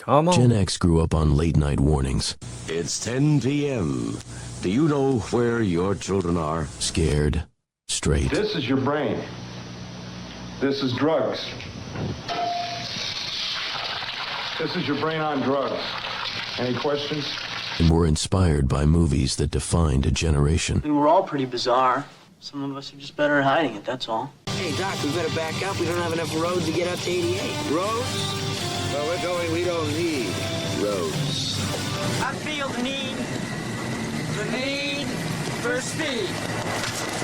Come on. Gen X grew up on late-night warnings. It's 10 p.m. Do you know where your children are? Scared, straight. This is your brain. This is drugs. This is your brain on drugs. Any questions? And were inspired by movies that defined a generation. I mean, we're all pretty bizarre. Some of us are just better at hiding it, that's all. Hey, Doc, we better back up. We don't have enough road to get up to 88. Roads? Where we're going, we don't need roads. I feel the need for speed.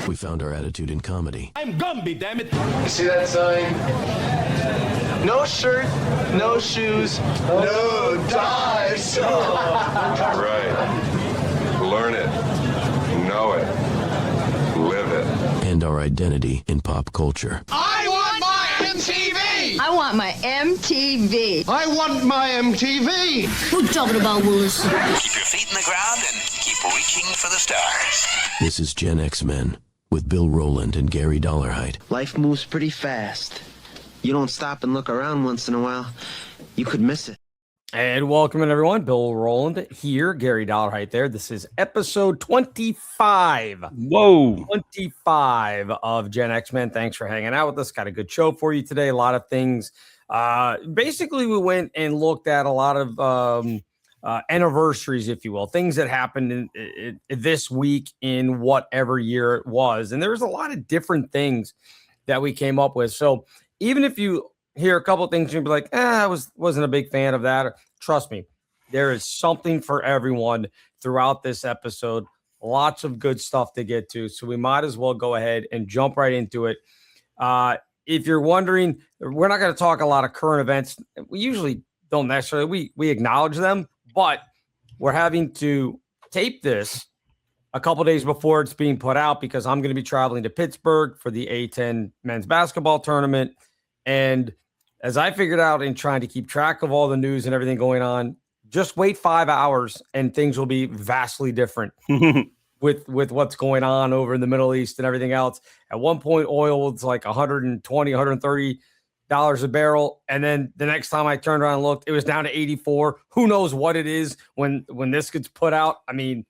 We found our attitude in comedy. I'm Gumby, damn it! You see that sign? No shirt, no shoes, No dice. Right. Learn it. Know it. Live it. And our identity in pop culture. I want my MTV! I want my MTV. I want my MTV. What you talking about, Willis? Keep your feet in the ground and keep reaching for the stars. This is Gen X Men with Bill Rowland and Gary Dollarhide. Life moves pretty fast. You don't stop and look around once in a while, you could miss it. And welcome in, everyone. Bill Rowland here, Gary Dollarhide there. This is episode 25. Whoa. 25 of Gen X Men. Thanks for hanging out with us. Got a good show for you today. A lot of things. Basically, we went and looked at a lot of anniversaries, if you will, things that happened in this week in whatever year it was. And there was a lot of different things that we came up with. So even if you hear a couple of things, you'll be like, I wasn't a big fan of that. Trust me, there is something for everyone throughout this episode. Lots of good stuff to get to. So we might as well go ahead and jump right into it. If you're wondering, we're not going to talk a lot of current events. We usually don't necessarily, we acknowledge them, but we're having to tape this a couple days before it's being put out because I'm going to be traveling to Pittsburgh for the A10 men's basketball tournament. And as I figured out in trying to keep track of all the news and everything going on, just wait 5 hours and things will be vastly different with what's going on over in the Middle East and everything else. At one point, oil was like $120, $130 a barrel. And then the next time I turned around and looked, it was down to 84. Who knows what it is when this gets put out? I mean,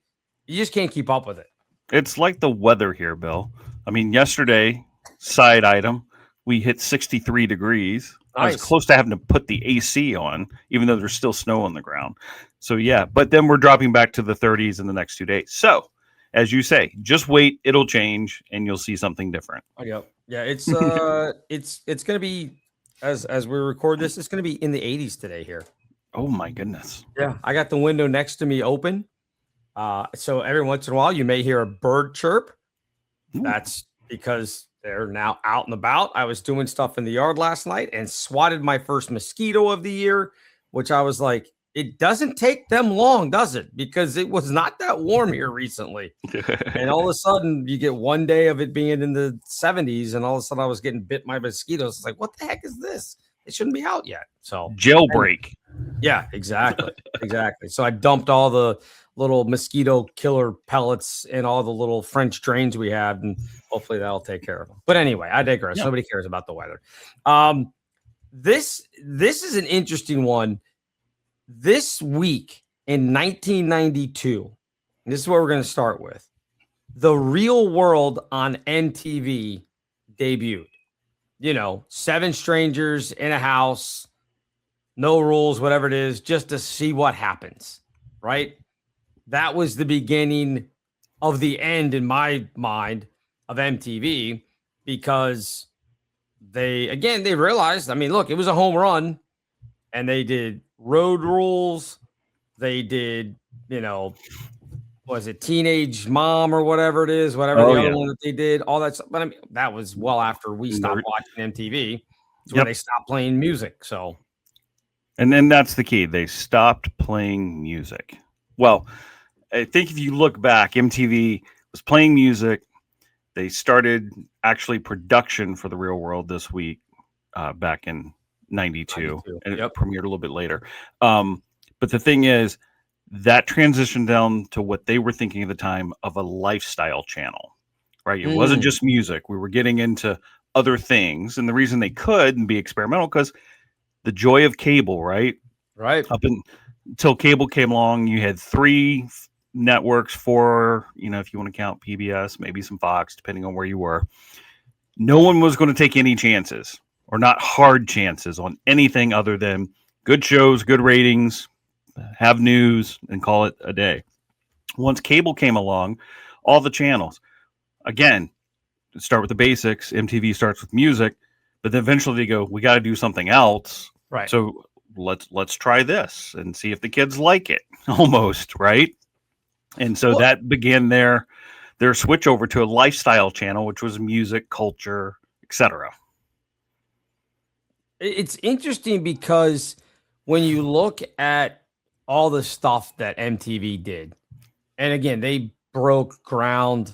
you just can't keep up with it. It's like the weather here, Bill. I mean, yesterday, side item, we hit 63 degrees. Nice. I was close to having to put the AC on, even though there's still snow on the ground. So, yeah, but then we're dropping back to the 30s in the next 2 days. So, as you say, just wait. It'll change, and you'll see something different. Yeah, it's it's going to be, as we record this, it's going to be in the 80s today here. Oh, my goodness. Yeah, I got the window next to me open. So every once in a while, you may hear a bird chirp. Ooh. That's because they're now out and about. I was doing stuff in the yard last night and swatted my first mosquito of the year, which I was like, it doesn't take them long, does it? Because it was not that warm here recently. And all of a sudden, you get one day of it being in the 70s, and all of a sudden I was getting bit by mosquitoes. It's like, what the heck is this? It shouldn't be out yet. So jailbreak. Yeah, exactly. Exactly. So I dumped all the little mosquito killer pellets in all the little French drains we have, and hopefully that'll take care of them. But anyway, I digress. Yep. Nobody cares about the weather. This is an interesting one. This week in 1992, this is what we're going to start with. The Real World on MTV debuted. You know, 7 strangers in a house, no rules, whatever it is, just to see what happens, right? That was the beginning of the end, in my mind, of MTV, because they realized, I mean, look, it was a home run, and they did Road Rules. They did, was it Teenage Mom or whatever it is, whatever other one that they did, all that stuff. But I mean, that was well after we stopped watching MTV. It's when they stopped playing music. So, and then that's the key. They stopped playing music. Well, I think if you look back, MTV was playing music. They started actually production for The Real World this week, back in 92, and it premiered a little bit later. But the thing is, that transitioned down to what they were thinking at the time of a lifestyle channel, right? It wasn't just music. We were getting into other things. And the reason they could and be experimental, because the joy of cable, right? Right. Up until cable came along, you had 3 networks, 4, if you want to count PBS, maybe some Fox, depending on where you were. No one was going to take any chances, or not hard chances, on anything other than good shows, good ratings, have news, and call it a day. Once cable came along, all the channels, again, start with the basics. MTV starts with music, but then eventually they go, we got to do something else. Right. So let's try this and see if the kids like it, almost, right? And so that began their switch over to a lifestyle channel, which was music, culture, etc. It's interesting because when you look at all the stuff that MTV did, and again, they broke ground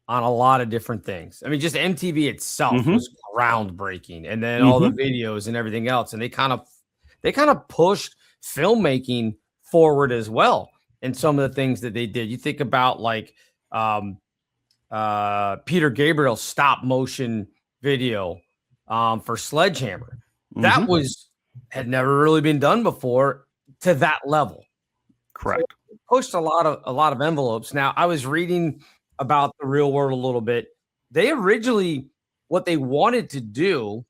on a lot of different things. I mean, just MTV itself was groundbreaking, and then all the videos and everything else, and they kind of pushed filmmaking forward as well. And some of the things that they did, you think about like Peter Gabriel's stop motion video for Sledgehammer. That had never really been done before to that level. Correct. So pushed a lot of envelopes. Now, I was reading about the Real World a little bit. They originally, what they wanted to do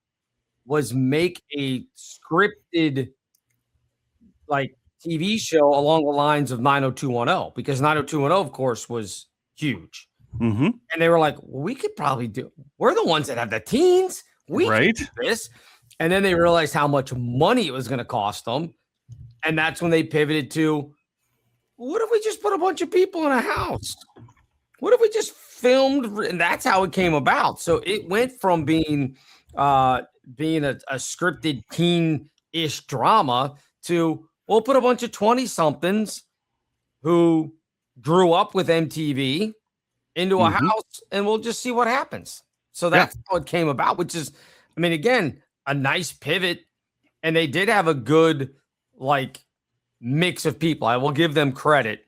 was make a scripted like TV show along the lines of 90210, because 90210, of course, was huge. And they were like, well, we could probably we're the ones that have the teens. We can do this. And then they realized how much money it was going to cost them. And that's when they pivoted to, what if we just put a bunch of people in a house? What if we just filmed? And that's how it came about. So it went from being a scripted teen-ish drama to, we'll put a bunch of 20-somethings who grew up with MTV into a house, and we'll just see what happens. So that's how it came about, which is, I mean, again, a nice pivot. And they did have a good, like, mix of people. I will give them credit.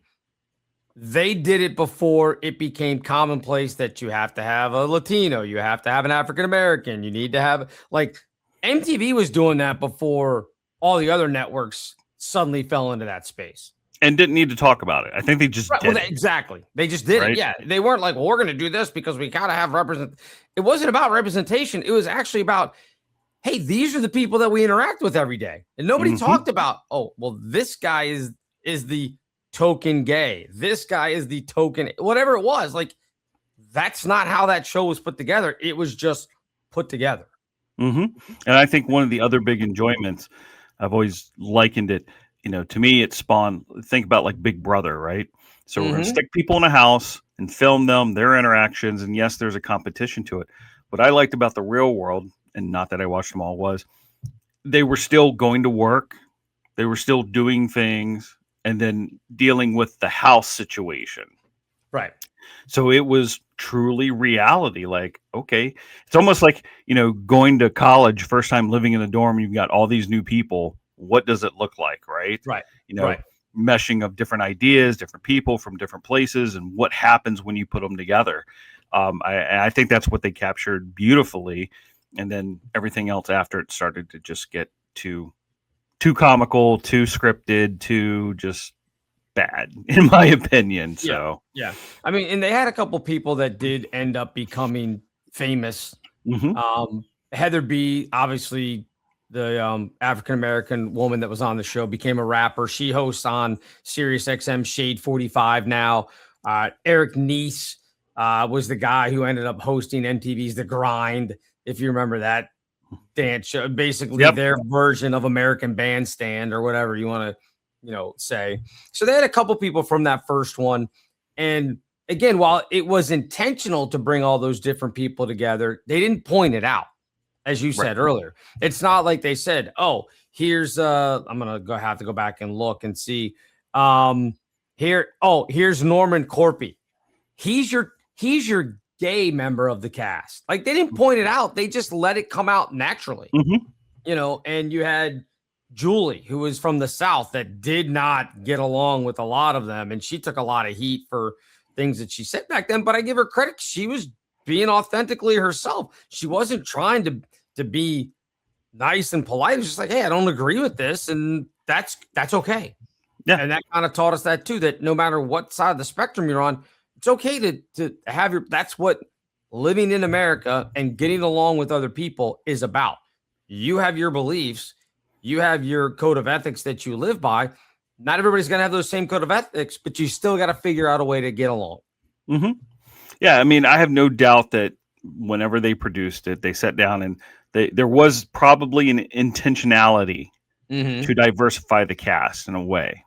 They did it before it became commonplace that you have to have a Latino, you have to have an African American, you need to have, like, MTV was doing that before all the other networks suddenly fell into that space and didn't need to talk about it. I think they just did it. Exactly. They just did it. Yeah. They weren't like, well, we're going to do this because we got to have It wasn't about representation. It was actually about, hey, these are the people that we interact with every day. And nobody talked about, oh, well, this guy is the token gay. This guy is the token, whatever it was. Like, that's not how that show was put together. It was just put together. And I think one of the other big enjoyments, I've always likened it, to me, it spawned, think about like Big Brother, right? So we're going to stick people in a house and film them, their interactions. And yes, there's a competition to it. What I liked about the Real World, and not that I watched them all, was they were still going to work. They were still doing things and then dealing with the house situation. Right. So it was truly reality. Like, okay, it's almost like, going to college, first time living in a dorm, you've got all these new people. What does it look like? Right. Right. Meshing of different ideas, different people from different places, and what happens when you put them together. I think that's what they captured beautifully. And then everything else after it started to just get too comical, too scripted, too just bad, in my opinion. So yeah. I mean, and they had a couple people that did end up becoming famous. Heather B, obviously the African American woman that was on the show, became a rapper. She hosts on Sirius XM Shade 45 now. Eric Nice was the guy who ended up hosting MTV's The Grind, if you remember that dance show, basically their version of American Bandstand or whatever you want to, say. So they had a couple people from that first one. And again, while it was intentional to bring all those different people together, they didn't point it out, as you said earlier. It's not like they said, oh, here's I'm going to have to go back and look and see here's Norman Corpy. He's your gay member of the cast. Like, they didn't point it out. They just let it come out naturally, and you had Julie, who was from the South, that did not get along with a lot of them. And she took a lot of heat for things that she said back then, but I give her credit. She was being authentically herself. She wasn't trying to be nice and polite. It was just like, hey, I don't agree with this. And that's okay. Yeah. And that kind of taught us that too, that no matter what side of the spectrum you're on, it's okay to have that's what living in America and getting along with other people is about. You have your beliefs, you have your code of ethics that you live by. Not everybody's going to have those same code of ethics, but you still got to figure out a way to get along. Mm-hmm. Yeah. I mean, I have no doubt that whenever they produced it, they sat down and there was probably an intentionality to diversify the cast in a way.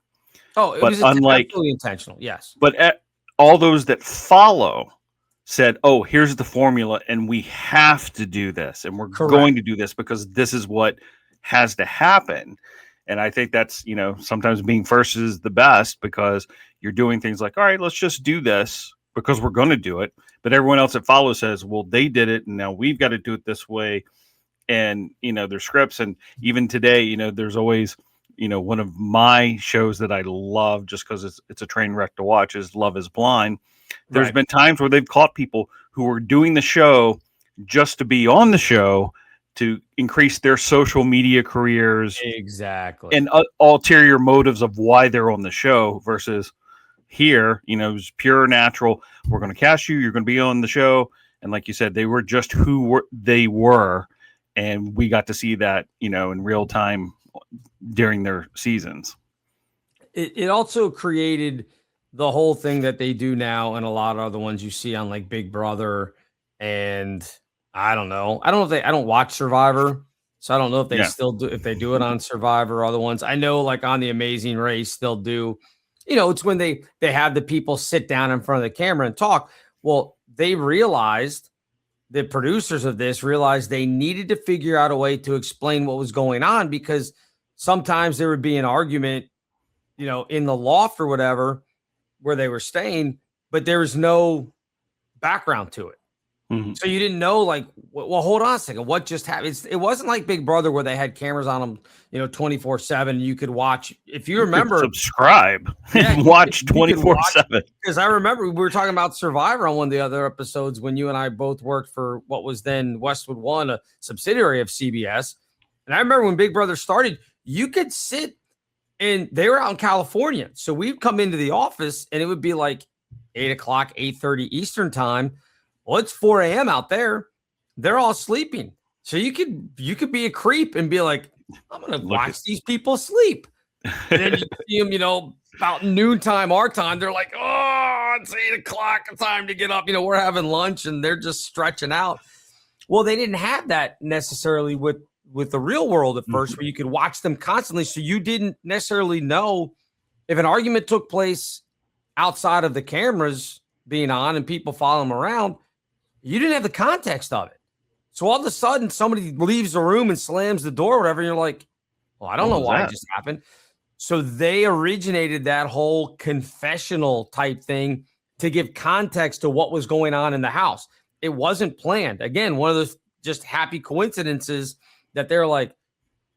Oh, it but was absolutely intentional. Yes. But all those that follow said, oh, here's the formula and we have to do this and we're going to do this because this is what has to happen. And I think that's, sometimes being first is the best because you're doing things like, all right, let's just do this because we're going to do it. But everyone else that follows says, well, they did it and now we've got to do it this way. And, their scripts. And even today, there's always, one of my shows that I love just because it's a train wreck to watch is Love is Blind. There's been times where they've caught people who are doing the show just to be on the show to increase their social media careers. Exactly. And ulterior motives of why they're on the show versus here, it's pure natural. We're going to cast you. You're going to be on the show. And like you said, they were just they were. And we got to see that, in real time during their seasons. It also created the whole thing that they do now and a lot of other ones you see on like Big Brother. And I don't know if I don't watch Survivor. So I don't know if they still do, if they do it on Survivor or other ones. I know like on The Amazing Race, they'll do, it's when they have the people sit down in front of the camera and talk. Well, they realized, the producers of this realized they needed to figure out a way to explain what was going on because sometimes there would be an argument, in the loft or whatever where they were staying, but there was no background to it. Mm-hmm. So you didn't know, like, well, hold on a second. What just happened? It wasn't like Big Brother where they had cameras on them, 24/7. You could watch, if you remember, subscribe and watch 24/7. Because I remember we were talking about Survivor on one of the other episodes when you and I both worked for what was then Westwood One, a subsidiary of CBS. And I remember when Big Brother started, you could sit and they were out in California. So we'd come into the office and it would be like 8 o'clock, 8:30 Eastern time. Well, it's 4 a.m. out there. They're all sleeping. So you could be a creep and be like, I'm going to watch these people sleep. And then you see them, about noontime our time. They're like, oh, it's 8 o'clock. It's time to get up. We're having lunch and they're just stretching out. Well, they didn't have that necessarily with the real world at first, where you could watch them constantly. So you didn't necessarily know if an argument took place outside of the cameras being on and people following them around. You didn't have the context of it. So all of a sudden, somebody leaves the room and slams the door or whatever. And you're like, well, I don't know why it just happened. So they originated that whole confessional type thing to give context to what was going on in the house. It wasn't planned. Again, one of those just happy coincidences that they're like,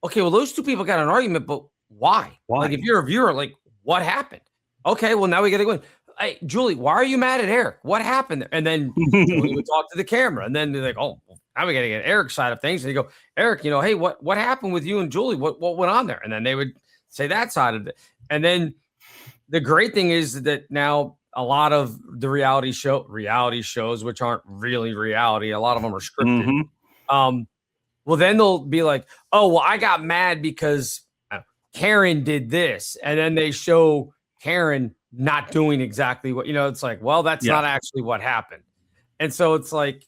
okay, well, those two people got an argument, but why? Like, if you're a viewer, like, what happened? Okay, well, now we got to go in. Hey, Julie, why are you mad at Eric? What happened there? And then we would talk to the camera. And then they're like, oh, now we got to get Eric's side of things. And you go, Eric, hey, what happened with you and Julie? What went on there? And then they would say that side of it. And then the great thing is that now a lot of the reality shows, which aren't really reality, a lot of them are scripted. Well, then they'll be like, oh, well, I got mad because Karen did this. And then they show Karen not doing exactly what, it's like, well, that's not actually what happened. And so it's like,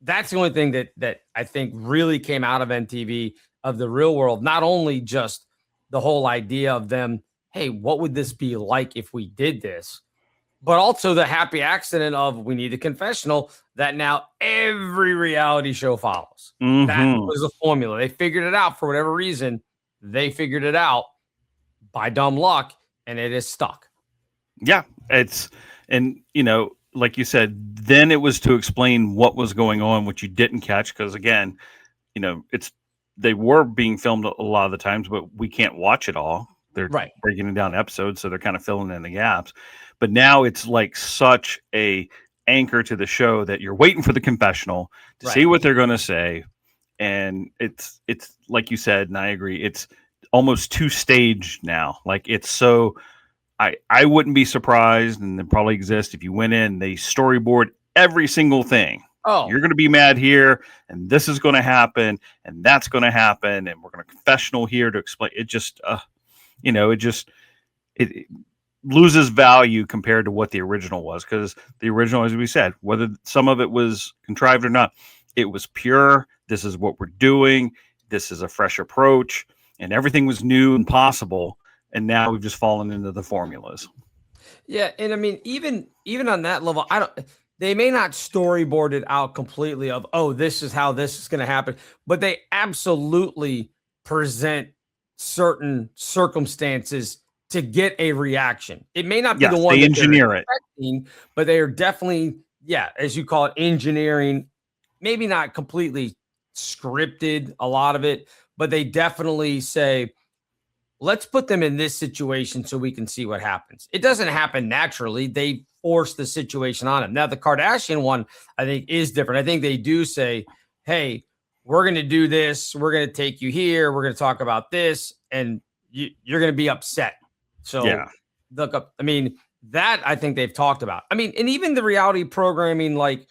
that's the only thing that I think really came out of MTV, of the real world, not only just the whole idea of them, hey, what would this be like if we did this? But also the happy accident of we need a confessional that now every reality show follows. That was the formula. They figured it out for whatever reason. They figured it out by dumb luck, and it is stuck. Yeah, like you said, then it was to explain what was going on, which you didn't catch. Because again, they were being filmed a lot of the times, but we can't watch it all. They're breaking it down episodes. So they're kind of filling in the gaps, but now it's like such a anchor to the show that you're waiting for the confessional to see what they're going to say. And it's like you said, and I agree, it's almost two-stage now. Like it's so I wouldn't be surprised, and it probably exists if you went in, they storyboard every single thing. Oh, You're going to be mad here, and this is going to happen, and that's going to happen, and we're going to confessional here to explain. It just, it loses value compared to what the original was, because the original, as we said, whether some of it was contrived or not, it was pure. This is what we're doing. This is a fresh approach, and everything was new and possible. And now we've just fallen into the formulas. yeah, and I mean, even on that level, they may not storyboard it out completely of, oh, this is how this is going to happen, but they absolutely present certain circumstances to get a reaction. It may not be the one they that engineer it, but they are definitely, as you call it, engineering. Maybe not completely scripted, a lot of it, but they definitely say, let's put them in this situation so we can see what happens. It doesn't happen naturally. They force the situation on them. Now, the Kardashian one, I think, is different. I think they do say, hey, we're going to do this. We're going to take you here. We're going to talk about this. And you're going to be upset. So look up. I mean, that I think they've talked about. I mean, and even the reality programming, like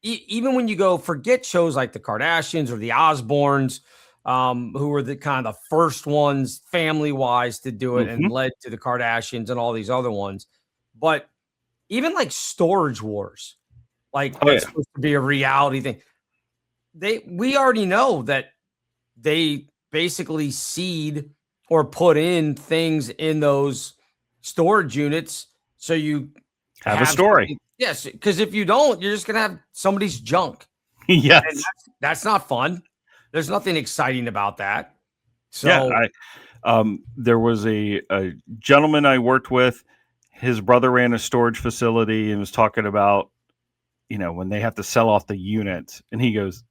even when you go, forget shows like the Kardashians or the Osbournes, who were the kind of the first ones family-wise to do it and led to the Kardashians and all these other ones. But even like Storage Wars, like it's supposed to be a reality thing. We already know that they basically seed or put in things in those storage units so you have a story. Yes, because if you don't, you're just going to have somebody's junk. Yes. And that's not fun. There's nothing exciting about that. So there was a gentleman I worked with. His brother ran a storage facility and was talking about, when they have to sell off the units. And he goes,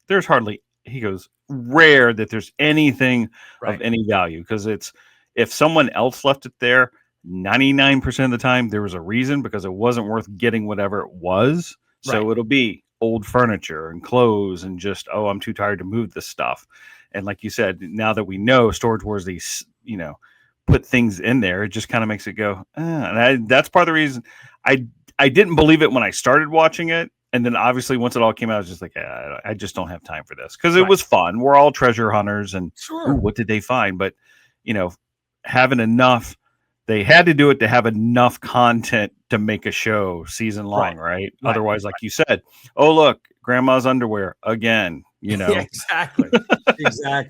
rare that there's anything of any value, because if someone else left it there, 99% of the time there was a reason, because it wasn't worth getting whatever it was. So it'll be old furniture and clothes and just, I'm too tired to move this stuff. And like you said, now that we know Storage Wars, these, put things in there, it just kind of makes it go, and that's part of the reason I didn't believe it when I started watching it. And then obviously once it all came out, I was just like, I just don't have time for this, because it was fun. We're all treasure hunters, and what did they find? But, having enough, they had to do it to have enough content to make a show season long, right? Otherwise, like you said, oh, look, grandma's underwear again, Exactly.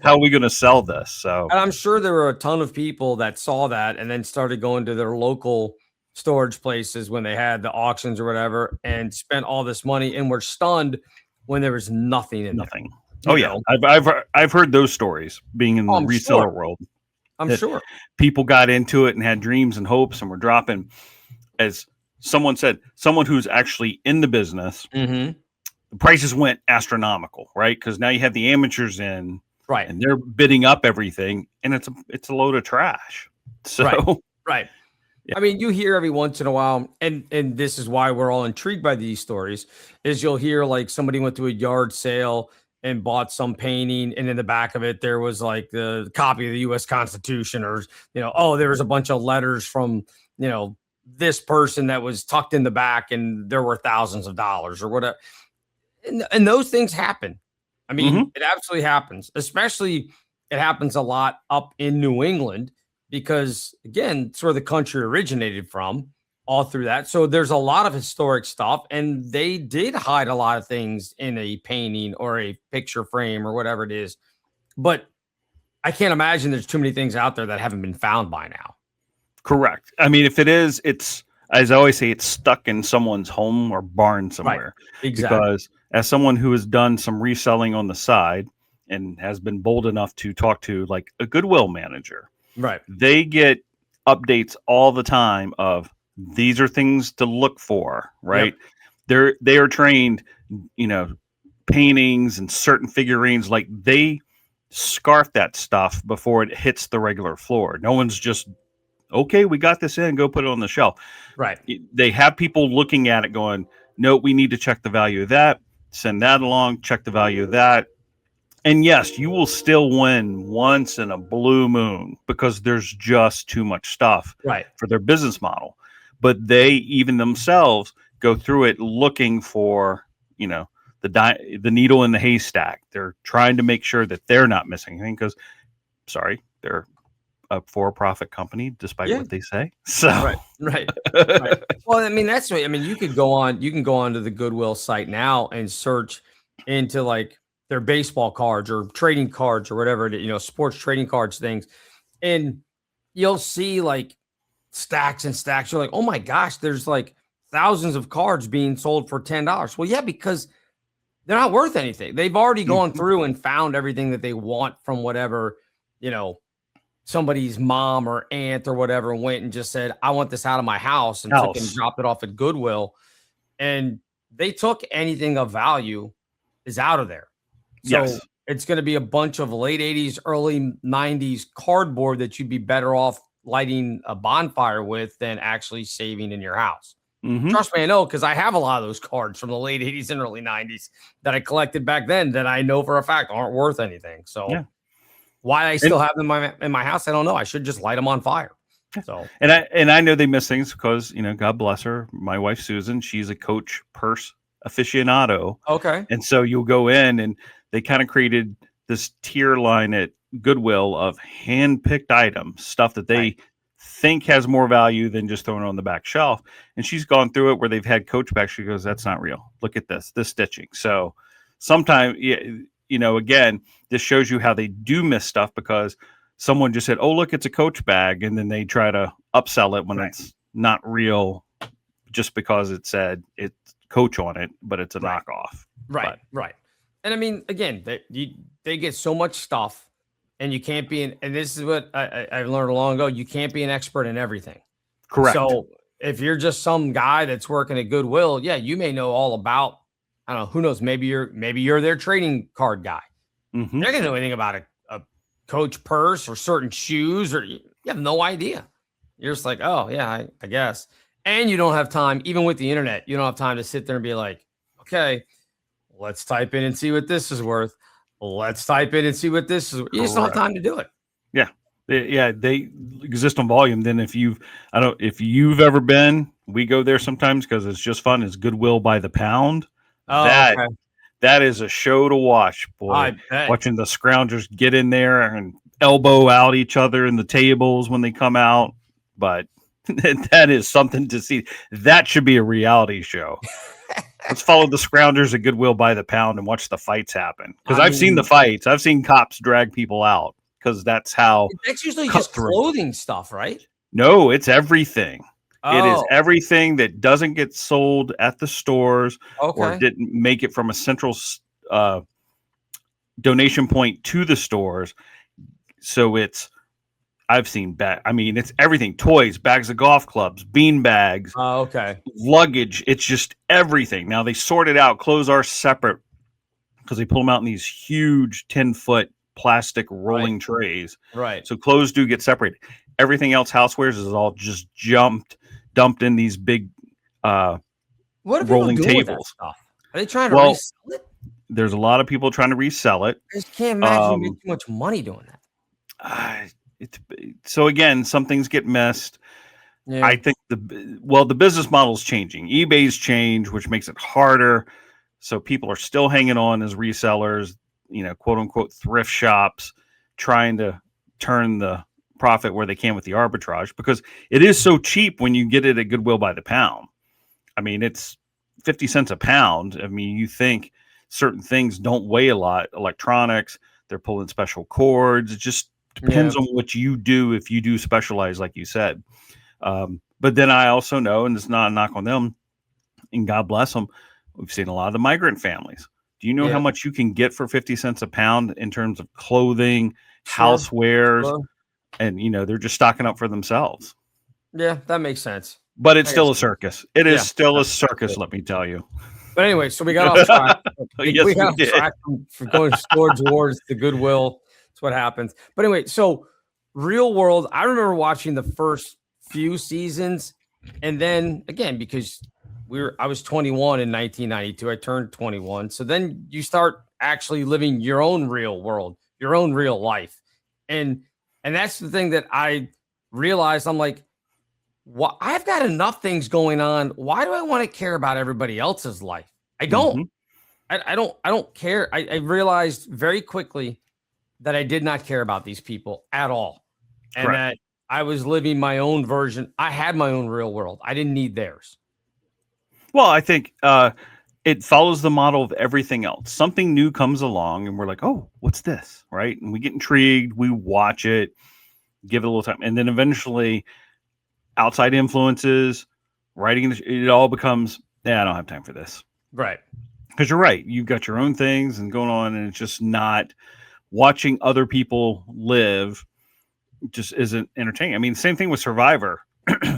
How are we going to sell this? So, and I'm sure there were a ton of people that saw that and then started going to their local storage places when they had the auctions or whatever and spent all this money and were stunned when there was nothing in there. Oh yeah. I've heard those stories being in the reseller world. I'm sure people got into it and had dreams and hopes and were dropping, as someone said, someone who's actually in the business, the prices went astronomical, right? Because now you have the amateurs in, and they're bidding up everything, and it's a load of trash. So, right. I mean, you hear every once in a while, and this is why we're all intrigued by these stories, is you'll hear like somebody went to a yard sale and bought some painting, and in the back of it there was like the copy of the U.S. Constitution, or there was a bunch of letters from this person that was tucked in the back, and there were thousands of dollars or whatever. And those things happen. I mean, it absolutely happens. Especially, it happens a lot up in New England, because again, it's where the country originated from, all through that. So there's a lot of historic stuff, and they did hide a lot of things in a painting or a picture frame or whatever it is. But I can't imagine there's too many things out there that haven't been found by now. Correct. I mean, if it is, it's, as I always say, it's stuck in someone's home or barn somewhere. Exactly. Because as someone who has done some reselling on the side and has been bold enough to talk to like a Goodwill manager, they get updates all the time of, these are things to look for, right? They are trained, paintings and certain figurines, like they scarf that stuff before it hits the regular floor. No one's just, okay, we got this in, go put it on the shelf. They have people looking at it going, no, we need to check the value of that, send that along, check the value of that. And yes, you will still win once in a blue moon because there's just too much stuff Right. for their business model. But they even themselves go through it looking for, the needle in the haystack. They're trying to make sure that they're not missing anything because, they're a for-profit company, despite what they say. So right. Well, I mean, that's what I mean. You can go on to the Goodwill site now and search into like their baseball cards or trading cards or whatever, sports trading cards things, and you'll see like stacks and stacks. You're like, oh my gosh, there's like thousands of cards being sold for $10. Well, yeah, because they're not worth anything. They've already gone through and found everything that they want from whatever, somebody's mom or aunt or whatever, and went and just said, I want this out of my house, and took and dropped it off at Goodwill. And they took anything of value is out of there. So it's going to be a bunch of late 80s, early 90s cardboard that you'd be better off lighting a bonfire with than actually saving in your house. Trust me, I know, because I have a lot of those cards from the late 80s and early 90s that I collected back then that I know for a fact aren't worth anything. So why I still have them in my house, I don't know. I should just light them on fire. So and I know they miss things because, God bless her, my wife Susan, she's a Coach purse aficionado. Okay. And so you'll go in, and they kind of created this tier line at Goodwill of hand-picked items, stuff that they think has more value than just throwing it on the back shelf. And she's gone through it where they've had Coach back. She goes, that's not real. Look at this stitching. So sometimes, again, this shows you how they do miss stuff because someone just said, oh, look, it's a Coach bag. And then they try to upsell it when it's not real just because it said it's Coach on it, but it's a knockoff. Right. And I mean, again, they get so much stuff. And you can't be and this is what I learned long ago. You can't be an expert in everything. Correct. So if you're just some guy that's working at Goodwill, you may know all about, I don't know, who knows, maybe you're their trading card guy. They're gonna know anything about a Coach purse or certain shoes, or you have no idea. You're just like, oh yeah, I guess. And you don't have time, even with the internet, you don't have time to sit there and be like, okay, let's type in and see what this is worth. Let's type in and see what this is. You just don't have time to do it. They exist on volume. Then if you've ever been, we go there sometimes because it's just fun. It's Goodwill by the pound. That is a show to watch, boy. Watching the scroungers get in there and elbow out each other in the tables when they come out. But that is something to see. That should be a reality show. Let's follow the scroungers at Goodwill by the pound and watch the fights happen. Because I've seen the fights. I've seen cops drag people out because that's how. That's usually just clothing stuff, right? No, it's everything. It is everything that doesn't get sold at the stores or didn't make it from a central donation point to the stores. So I've seen it's everything: toys, bags of golf clubs, bean bags, luggage. It's just everything. Now they sort it out. Clothes are separate because they pull them out in these huge 10-foot plastic rolling trays. Right. So clothes do get separated. Everything else, housewares, is all just dumped in these big rolling tables. Are they trying to resell it? There's a lot of people trying to resell it. I just can't imagine you make too much money doing that. So again, some things get missed. I think the business model is changing. eBay's changed, which makes it harder. So people are still hanging on as resellers, quote unquote thrift shops, trying to turn the profit where they can with the arbitrage because it is so cheap when you get it at Goodwill by the pound. I mean, it's 50 cents a pound. I mean, you think certain things don't weigh a lot. Electronics, they're pulling special cords. It just depends on what you do. If you do specialize, like you said. But then I also know, and it's not a knock on them, and God bless them, we've seen a lot of the migrant families. Do you know how much you can get for 50 cents a pound in terms of clothing, housewares, and they're just stocking up for themselves. Yeah, that makes sense. But it's still a circus. It is still a circus, let me tell you. But anyway, so we got off track. we got off track from going towards the Goodwill. That's what happens. But anyway, so Real World, I remember watching the first few seasons, and then again, because I was 21 in 1992, I turned 21. So then you start actually living your own real world, your own real life. And that's the thing that I realized. I'm like, well, I've got enough things going on. Why do I want to care about everybody else's life? I don't. I don't care. I realized very quickly that I did not care about these people at all. And Correct. that I was living my own version. I had my own real world. I didn't need theirs. Well, I think it follows the model of everything else. Something new comes along and we're like, oh, what's this? Right. And we get intrigued. We watch it, give it a little time. And then eventually outside influences, writing, it all becomes, I don't have time for this. Right. Because you're right. You've got your own things and going on, and it's just not watching other people live just isn't entertaining. I mean, same thing with Survivor.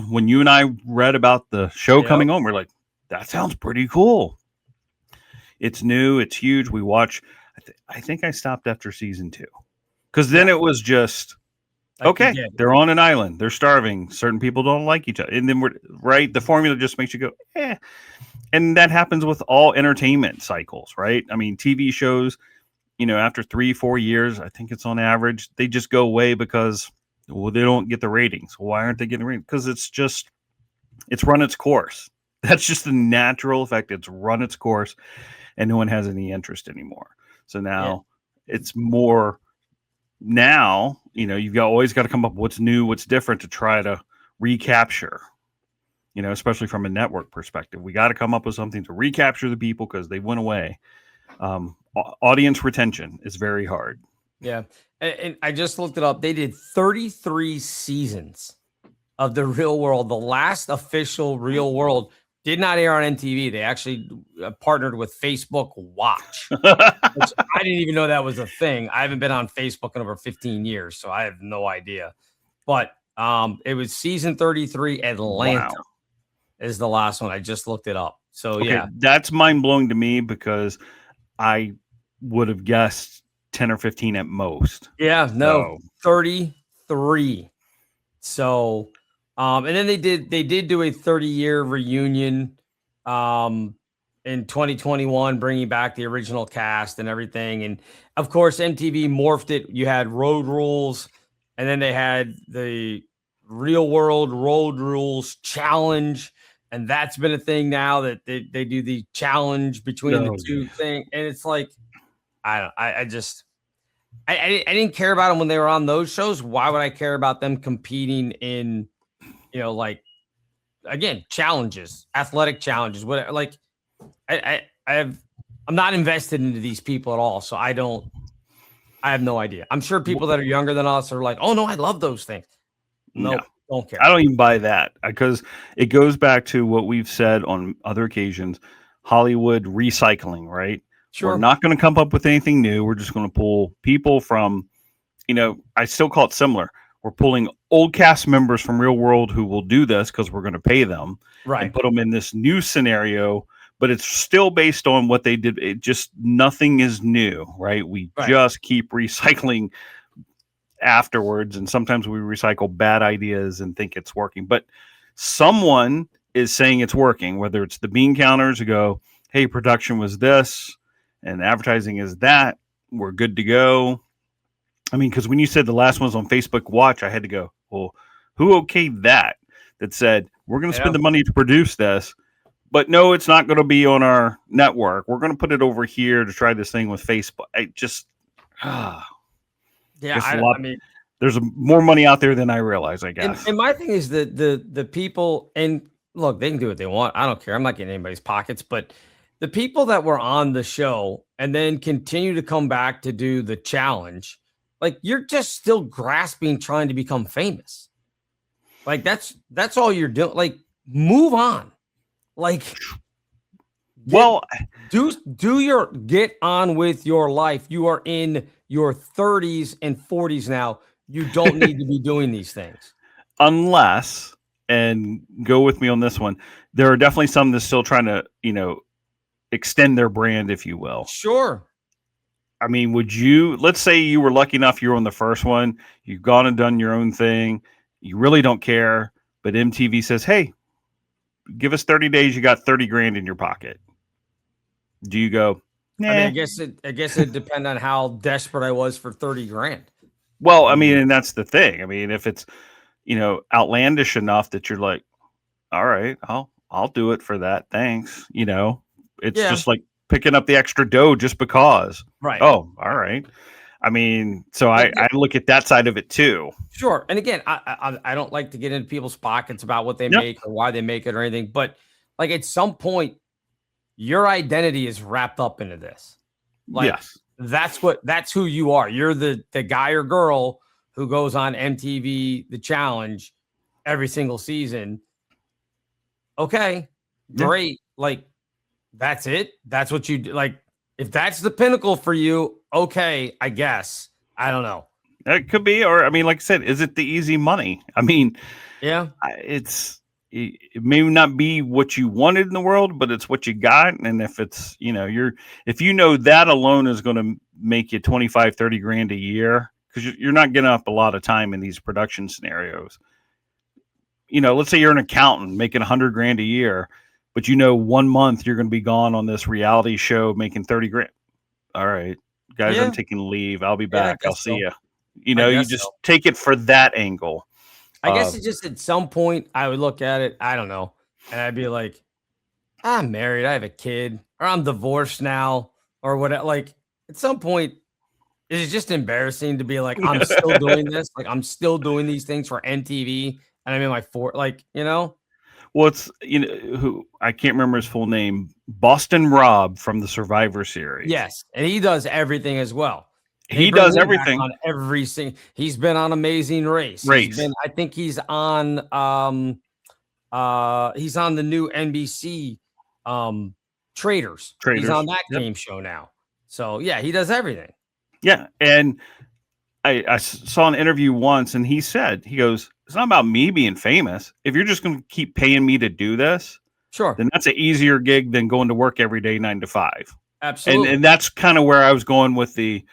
When you and I read about the show coming on, we're like, that sounds pretty cool. It's new. It's huge. We watch. I think I stopped after season 2 because then it was just, okay, they're on an island. They're starving. Certain people don't like each other. And then the formula just makes you go, eh. And that happens with all entertainment cycles, right? I mean, TV shows, after 3-4 years, I think it's on average, they just go away because, they don't get the ratings. Why aren't they getting ratings? Because it's run its course. That's just the natural effect. It's run its course and no one has any interest anymore. So now it's more now, you've always got to come up with what's new, what's different to try to recapture, especially from a network perspective. We got to come up with something to recapture the people because they went away. Audience retention is very hard. Yeah. And I just looked it up. They did 33 seasons of The Real World. The last official Real World did not air on MTV. They actually partnered with Facebook Watch, which I didn't even know that was a thing. I haven't been on Facebook in over 15 years, so I have no idea. But it was season 33, Atlanta is the last one. I just looked it up. So, yeah. That's mind-blowing to me because I would have guessed 10 or 15 at most. Yeah, no, 33. So, and then they did do a 30-year reunion in 2021, bringing back the original cast and everything. And of course, MTV morphed it. You had Road Rules, and then they had the Real World Road Rules Challenge. And that's been a thing now that they do the challenge between the two things. And it's like, I didn't care about them when they were on those shows. Why would I care about them competing in, again, challenges, athletic challenges, whatever? Like, I'm not invested into these people at all. So I have no idea. I'm sure people that are younger than us are like, oh no, I love those things. No. Don't care. I don't even buy that because it goes back to what we've said on other occasions, Hollywood recycling, right? Sure. We're not going to come up with anything new. We're just going to pull people from, I still call it similar. We're pulling old cast members from Real World who will do this because we're going to pay them, right? And put them in this new scenario, but it's still based on what they did. It just, nothing is new, right? We just keep recycling afterwards, and sometimes we recycle bad ideas and think it's working, but someone is saying it's working, whether it's the bean counters who go, hey, production was this and advertising is that, we're good to go. I mean, because when you said the last one's on Facebook Watch, I had to go, well, who okayed that said we're going to spend the money to produce this, but no, it's not going to be on our network, we're going to put it over here to try this thing with Facebook. I just yeah, I mean, there's more money out there than I realize, I guess. And my thing is that the people, and look, they can do what they want. I don't care. I'm not getting anybody's pockets, but the people that were on the show and then continue to come back to do the challenge, like you're just still grasping, trying to become famous. Like that's all you're doing. Like move on. Like, well, get on with your life. You are in your 30s and 40s now. You don't need to be doing these things. Unless, and go with me on this one, there are definitely some that's still trying to, extend their brand, if you will. Sure. I mean, let's say you were lucky enough, you were on the first one, you've gone and done your own thing, you really don't care, but MTV says, hey, give us 30 days, you got 30 grand in your pocket. Do you go, Nah. I mean, I guess it depend on how desperate I was for 30 grand. Well, I mean, and that's the thing. I mean, if it's, outlandish enough that you're like, all right, I'll do it for that. Thanks. It's just like picking up the extra dough just because. Right. Oh, all right. I mean, so I look at that side of it too. Sure. And again, I don't like to get into people's pockets about what they make or why they make it or anything, but like at some point, your identity is wrapped up into this. Like yes. That's who you are. You're the guy or girl who goes on MTV The Challenge every single season. Okay, great. Like that's it. That's what you do. Like if that's the pinnacle for you, okay, I guess. I don't know. It could be, or I mean, like I said, is it the easy money? I mean, yeah, it may not be what you wanted in the world, but it's what you got. And if it's, if that alone is going to make you 25, 30 grand a year, because you're not getting up a lot of time in these production scenarios. Let's say you're an accountant making 100 grand a year, but 1 month you're going to be gone on this reality show making 30 grand. All right, guys, I'm taking leave. I'll be back. I'll see you. You just take it for that angle. I guess it's just at some point I would look at it, I don't know, and I'd be like, I'm married, I have a kid, or I'm divorced now, or whatever. Like at some point, it's just embarrassing to be like, I'm still doing this. Like I'm still doing these things for MTV, and I'm in my Well, it's who I can't remember his full name, Boston Rob from the Survivor Series. Yes, and he does everything as well. He does everything on every single. He's been on Amazing Race. I think he's on the new NBC Traders. He's on that game show now. So yeah, he does everything. Yeah, and I saw an interview once, and he goes, it's not about me being famous. If you're just going to keep paying me to do this, sure, then that's an easier gig than going to work every day 9 to 5. Absolutely, and that's kind of where I was going with the.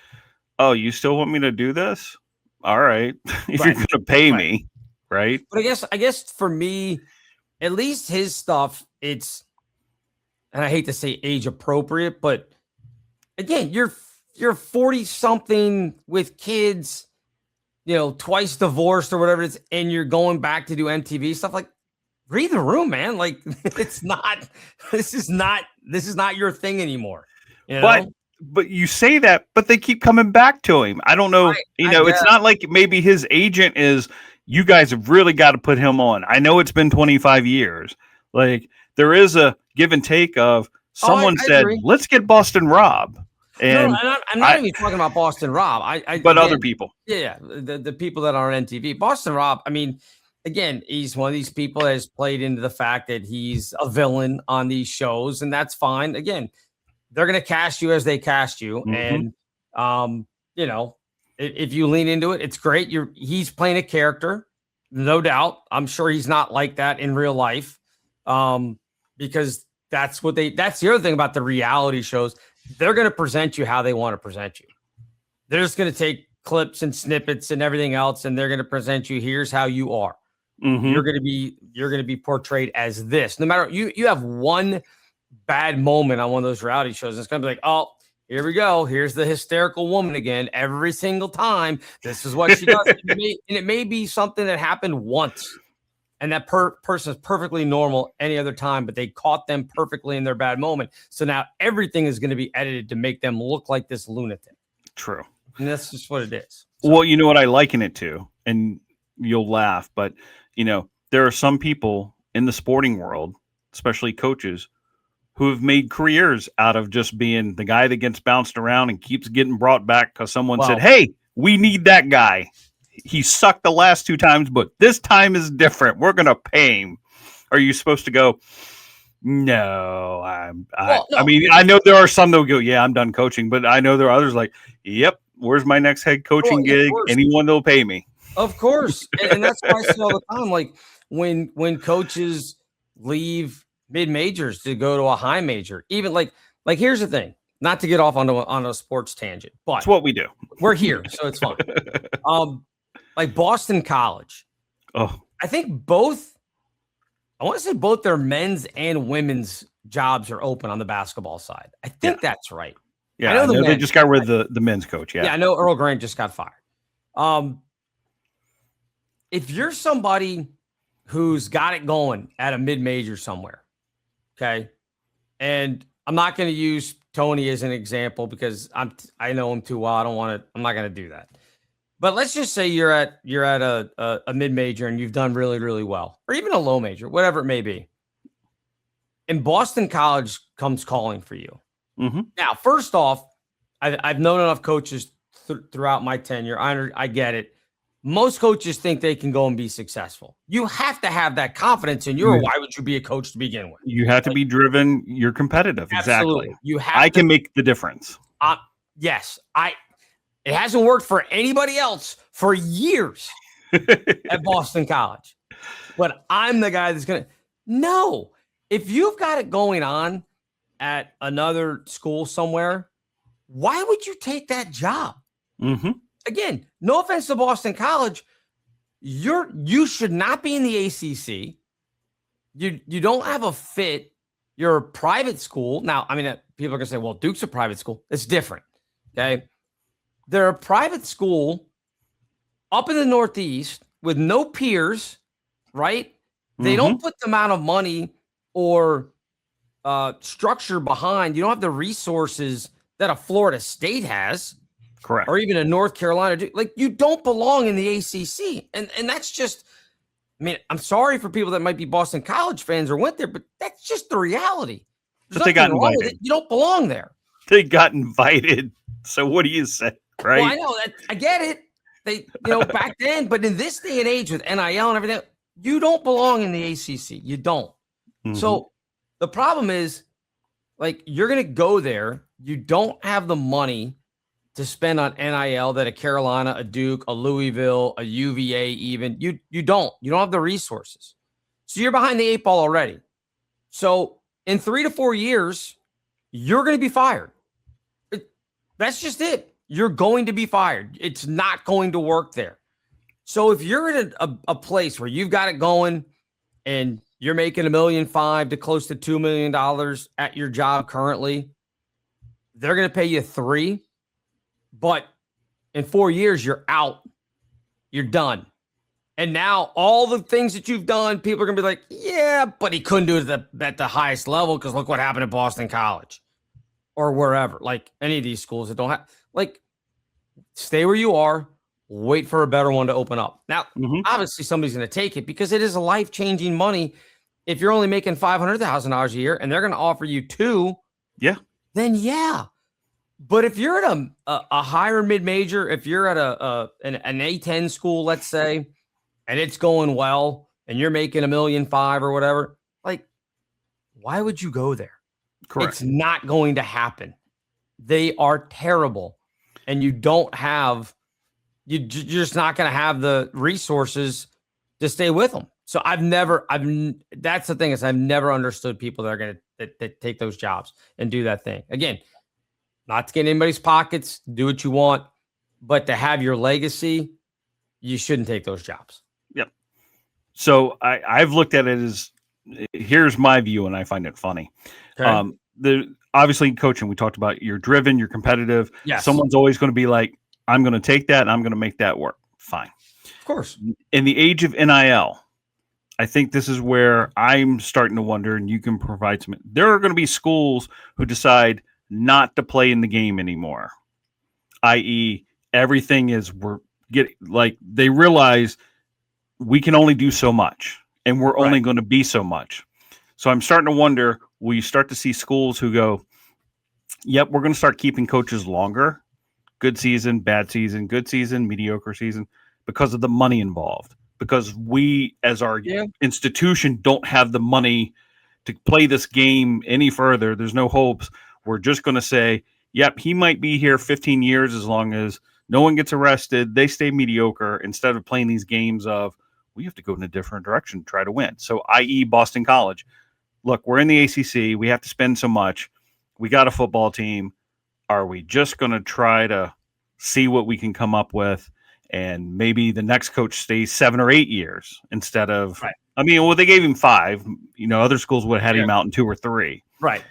Oh, you still want me to do this? All right. If you're going to pay me, right? But I guess for me, at least his stuff, it's, and I hate to say age appropriate, but again, you're 40 something with kids, twice divorced or whatever it is, and you're going back to do MTV stuff. Like, read the room, man. Like this is not your thing anymore. But you say that, but they keep coming back to him. I don't know. It's not like maybe his agent is, you guys have really got to put him on. I know it's been 25 years. Like there is a give and take of someone said, let's get Boston Rob. And I'm not even talking about Boston Rob. But other people. Yeah. The people that are on MTV. Boston Rob, I mean, again, he's one of these people that has played into the fact that he's a villain on these shows, and that's fine. Again, they're going to cast you as they cast you. Mm-hmm. And, if you lean into it, it's great. He's playing a character, no doubt. I'm sure he's not like that in real life. Because that's the other thing about the reality shows. They're going to present you how they want to present you. They're just going to take clips and snippets and everything else, and they're going to present you, here's how you are. Mm-hmm. You're going to be portrayed as this. No matter you have one bad moment on one of those reality shows, and it's going to be like, oh, here we go. Here's the hysterical woman again. Every single time, this is what she does. And it may be something that happened once, and that person is perfectly normal any other time, but they caught them perfectly in their bad moment. So now everything is going to be edited to make them look like this lunatic. True. And that's just what it is. So, well, you know what I liken it to, and you'll laugh, but there are some people in the sporting world, especially coaches, who have made careers out of just being the guy that gets bounced around and keeps getting brought back because someone said, hey, we need that guy. He sucked the last 2 times, but this time is different. We're going to pay him. Are you supposed to go, no, no. I mean, I know there are some that will go, yeah, I'm done coaching, but I know there are others like, yep, where's my next head coaching gig? Anyone that'll pay me. Of course. And that's why I see all the time, like when coaches leave mid-majors to go to a high major, even like here's the thing, not to get off on a sports tangent, but it's what we do. We're here, so it's fine. Like Boston College. Oh, I think both their men's and women's jobs are open on the basketball side. I think that's right. Yeah, I know they men. just got rid of the men's coach. Yeah. Yeah, I know Earl Grant just got fired. If you're somebody who's got it going at a mid-major somewhere, okay, and I'm not going to use Tony as an example because I know him too well. I'm not going to do that. But let's just say you're at a mid-major and you've done really, really well, or even a low major, whatever it may be. And Boston College comes calling for you. Mm-hmm. Now, first off, I've known enough coaches throughout my tenure. I get it. Most coaches think they can go and be successful. You have to have that confidence in you, or why would you be a coach to begin with? You have to be driven. You're competitive. Absolutely. Exactly. You have. I can make the difference. Yes. It hasn't worked for anybody else for years at Boston College, but I'm the guy that's going to. No, if you've got it going on at another school somewhere, why would you take that job? Mm-hmm. Again, no offense to Boston College, you should not be in the ACC. You don't have a fit. You're a private school. Now, I mean, people are going to say, well, Duke's a private school. It's different, okay? They're a private school up in the Northeast with no peers, right? They don't put the amount of money or structure behind. You don't have the resources that a Florida State has. Correct. Or even a North Carolina. Like, you don't belong in the ACC. And that's just, I mean, I'm sorry for people that might be Boston College fans or went there, but that's just the reality. But they got invited. You don't belong there. They got invited. So what do you say, right? Well, I know that. I get it. They, back then, but in this day and age with NIL and everything, you don't belong in the ACC. You don't. Mm-hmm. So the problem is, like, you're going to go there. You don't have the money to spend on NIL that a Carolina, a Duke, a Louisville, a UVA, even you don't have the resources. So you're behind the 8 ball already. So in 3 to 4 years, you're going to be fired. That's just it. You're going to be fired. It's not going to work there. So if you're in a place where you've got it going and you're making $1.5 million to close to $2 million at your job currently, they're going to pay you $3 million. But in 4 years, you're out. You're done. And now all the things that you've done, people are going to be like, yeah, but he couldn't do it at the highest level because look what happened at Boston College or wherever. Like any of these schools that don't have, like, stay where you are, wait for a better one to open up. Now, obviously somebody's going to take it because it is a life-changing money. If you're only making $500,000 a year and they're going to offer you $2 million, then yeah. But if you're at a higher mid-major, if you're at an A10 school, let's say, and it's going well, and you're making $1.5 million or whatever, like, why would you go there? Correct. It's not going to happen. They are terrible, and you're just not going to have the resources to stay with them. So that's the thing is I've never understood people that are going to take those jobs and do that thing again. Not to get in anybody's pockets, do what you want, but to have your legacy, you shouldn't take those jobs. Yep. So I've looked at it as, here's my view, and I find it funny. Okay. Obviously coaching, we talked about you're driven, you're competitive. Yes. Someone's always going to be like, I'm going to take that and I'm going to make that work. Fine. Of course. In the age of NIL, I think this is where I'm starting to wonder, and you can provide some. There are going to be schools who decide not to play in the game anymore, i.e. everything is they realize we can only do so much and we're only going to be so much. So I'm starting to wonder, will you start to see schools who go, yep, we're going to start keeping coaches longer, good season, bad season, good season, mediocre season, because of the money involved, because we as our institution don't have the money to play this game any further. There's no hopes. We're just going to say, yep, he might be here 15 years as long as no one gets arrested. They stay mediocre instead of playing these games of we have to go in a different direction, try to win. So, i.e. Boston College. Look, we're in the ACC. We have to spend so much. We got a football team. Are we just going to try to see what we can come up with? And maybe the next coach stays 7 or 8 years instead of, I mean, well, they gave him 5. Other schools would have had him out in 2 or 3. Right.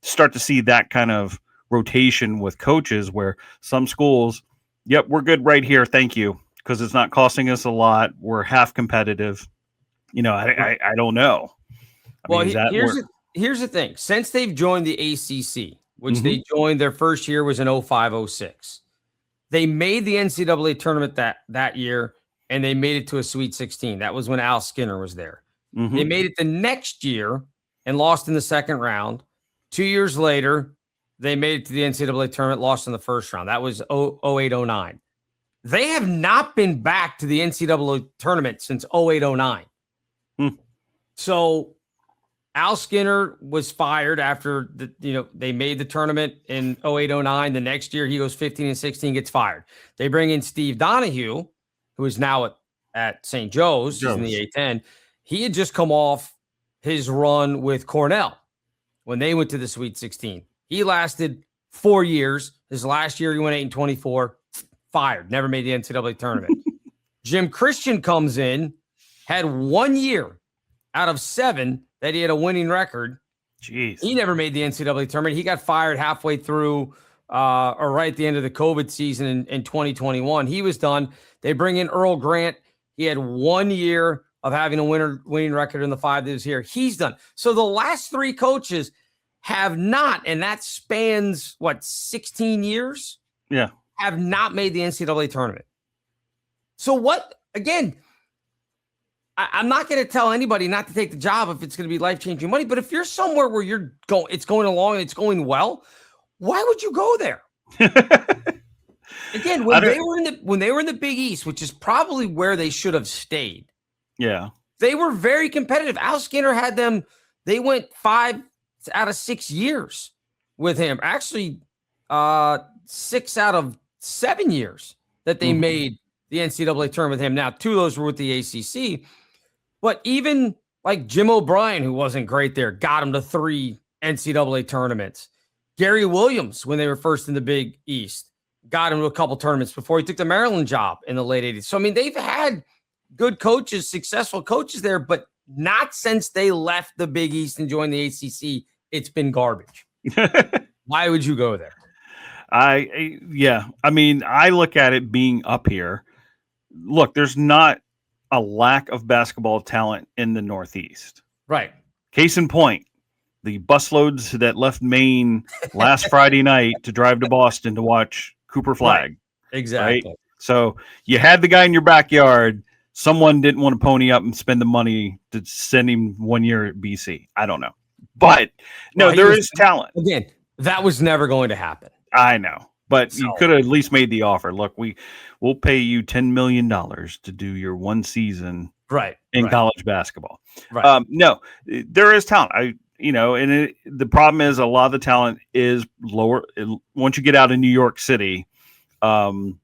Start to see that kind of rotation with coaches where some schools, yep, we're good right here, thank you, because it's not costing us a lot. We're half competitive. I don't know. Here's the thing. Since they've joined the ACC, which Mhm. they joined, their first year was in 05-06. They made the NCAA tournament that year, and they made it to a Sweet 16. That was when Al Skinner was there. Mhm. They made it the next year and lost in the second round. 2 years later, they made it to the NCAA tournament, lost in the first round. That was 08-09. They have not been back to the NCAA tournament since 08-09. So Al Skinner was fired after they made the tournament in 08-09. The next year, he goes 15-16, gets fired. They bring in Steve Donahue, who is now at St. Joe's. He's in the A-10. He had just come off his run with Cornell when they went to the Sweet 16. He lasted 4 years. His last year, he went 8-24, fired, never made the NCAA tournament. Jim Christian comes in, had 1 year out of 7 that he had a winning record. Jeez. He never made the NCAA tournament. He got fired halfway through or right at the end of the COVID season in 2021. He was done. They bring in Earl Grant. He had 1 year of having a winning record in the 5 that was here. He's done. So the last 3 coaches have not, and that spans, 16 years? Yeah. Have not made the NCAA tournament. So what, again, I'm not going to tell anybody not to take the job if it's going to be life-changing money, but if you're somewhere where it's going along and it's going well, why would you go there? Again, when they were in the Big East, which is probably where they should have stayed. Yeah. They were very competitive. Al Skinner had them, they went 5 out of 6 years with him. Actually, 6 out of 7 years that they made the NCAA tournament with him. Now, 2 of those were with the ACC. But even like Jim O'Brien, who wasn't great there, got him to 3 NCAA tournaments. Gary Williams, when they were first in the Big East, got him to a couple tournaments before he took the Maryland job in the late 80s. So, I mean, they've had good coaches, successful coaches there, but not since they left the Big East and joined the ACC. It's been garbage. Why would you go there? I mean, I look at it being up here. Look, there's not a lack of basketball talent in the Northeast. Right. Case in point, the busloads that left Maine last Friday night to drive to Boston to watch Cooper Flag. Right. Exactly. Right? So you had the guy in your backyard. Someone didn't want to pony up and spend the money to send him 1 year at BC. I don't know. But no, there is talent. Again, that was never going to happen. I know. But you could have at least made the offer. Look, we'll pay you $10 million to do your 1 season in college basketball. Right. No, there is talent. The problem is a lot of the talent is lower. Once you get out of New York City, the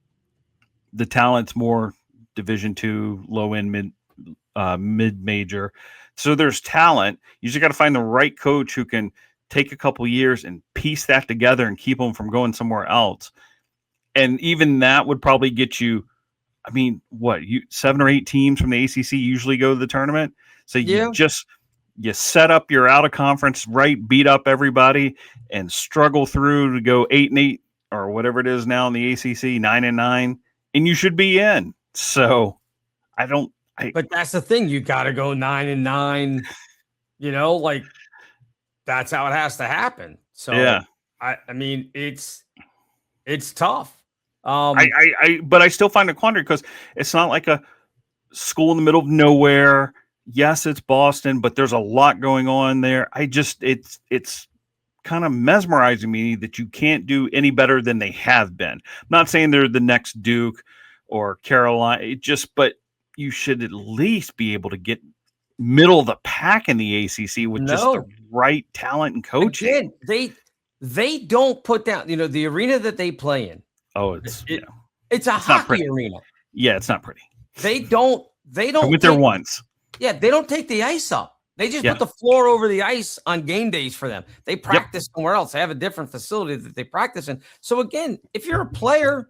talent's more Division II, low end, mid major. So there's talent. You just got to find the right coach who can take a couple years and piece that together and keep them from going somewhere else. And even that would probably get you, 7 or 8 teams from the ACC usually go to the tournament. So you set up your out of conference, beat up everybody and struggle through to go 8-8 or whatever it is now in the ACC, 9-9, and you should be in. So but that's the thing. You got to go 9-9, that's how it has to happen. So yeah, I mean, it's tough. But I still find it quandary because it's not like a school in the middle of nowhere. Yes, it's Boston, but there's a lot going on there. It's kind of mesmerizing me that you can't do any better than they have been. I'm not saying they're the next Duke or Carolina, but you should at least be able to get middle of the pack in the ACC with just the right talent and coaching. Again, they don't put down, the arena that they play in. Oh, it's a hockey arena. Yeah, it's not pretty. They don't. I went there once. Yeah, they don't take the ice up. They just put the floor over the ice on game days for them. They practice somewhere else. They have a different facility that they practice in. So again, if you're a player,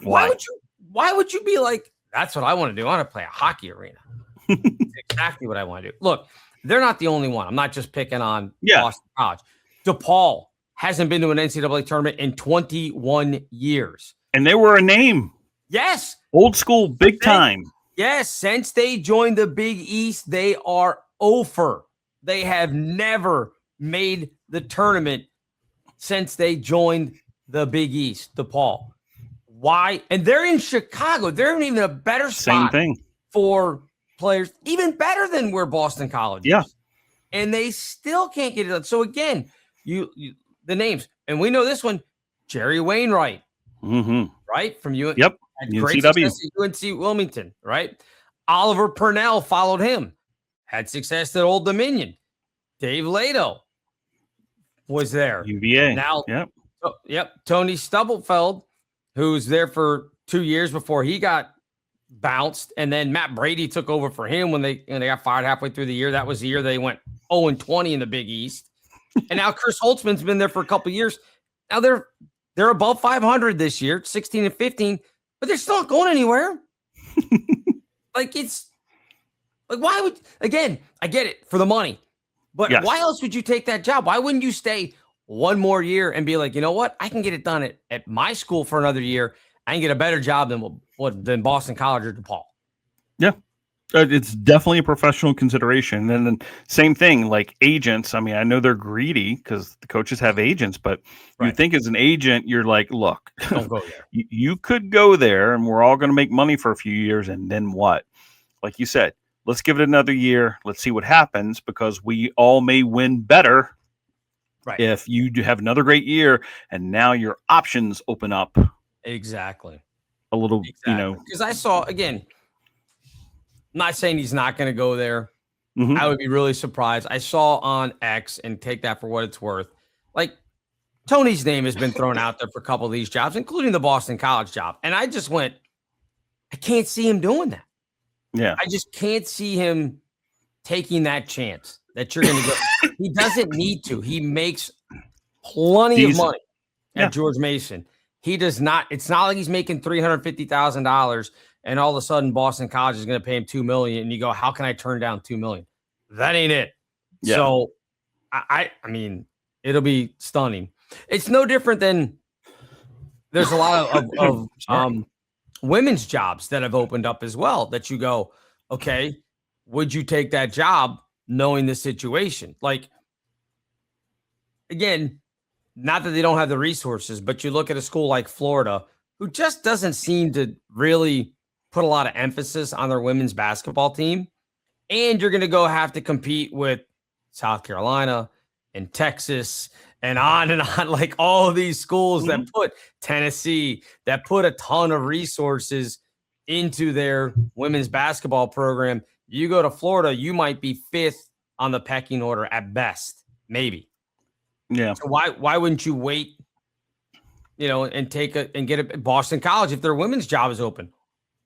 why would you be like, that's what I want to do? I want to play a hockey arena. That's exactly what I want to do. Look, they're not the only one. I'm not just picking on Boston College. DePaul hasn't been to an NCAA tournament in 21 years. And they were a name. Yes. Old school, big time. Yes. Since they joined the Big East, they are over. They have never made the tournament since they joined the Big East, DePaul. Why? And they're in Chicago. They're in even a better spot for players, even better than where Boston College is. Yeah. And they still can't get it done. So again, you the names, and we know this one, Jerry Wainwright, right? From you. Yep. Had great success at UNC Wilmington, right? Oliver Purnell followed him, had success at Old Dominion. Dave Lato was there. UVA. Now, Tony Stubblefield, who's there for 2 years before he got bounced, and then Matt Brady took over for him when they got fired halfway through the year. That was the year they went 0-20 in the Big East. And now Chris Holtzman's been there for a couple of years. Now they're above 500 this year, 16-15, but they're still not going anywhere. Why would, again, I get it for the money, but why else would you take that job? Why wouldn't you stay one more year and be like, you know what? I can get it done at my school for another year. I can get a better job than Boston College or DePaul. Yeah. It's definitely a professional consideration. And then same thing, like agents. I mean, I know they're greedy because the coaches have agents, but you think as an agent, you're like, look, don't go there. You could go there and we're all going to make money for a few years. And then what? Like you said, let's give it another year. Let's see what happens, because we all may win better if you do have another great year and now your options open up. Exactly. A little, because I saw, again, I'm not saying he's not going to go there. I would be really surprised. I saw on X, and take that for what it's worth, like Tony's name has been thrown out there for a couple of these jobs, including the Boston College job. And I just went, I can't see him doing that. Yeah. I just can't see him taking that chance that you're going to go. He doesn't need to. He makes plenty of money at George Mason. He does not. It's not like he's making $350,000 and all of a sudden Boston College is going to pay him $2 million. And you go, how can I turn down $2 million? That ain't it. Yeah. So I mean, it'll be stunning. It's no different than there's a lot of women's jobs that have opened up as well that you go, okay, would you take that job knowing the situation? Like, again, not that they don't have the resources, but you look at a school like Florida, who just doesn't seem to really put a lot of emphasis on their women's basketball team. And you're going to go have to compete with South Carolina and Texas and on, like all of these schools that put Tennessee, that put a ton of resources into their women's basketball program. You go to Florida, you might be fifth on the pecking order at best, maybe. Yeah. So why wouldn't you wait, and take and get a Boston College if their women's job is open?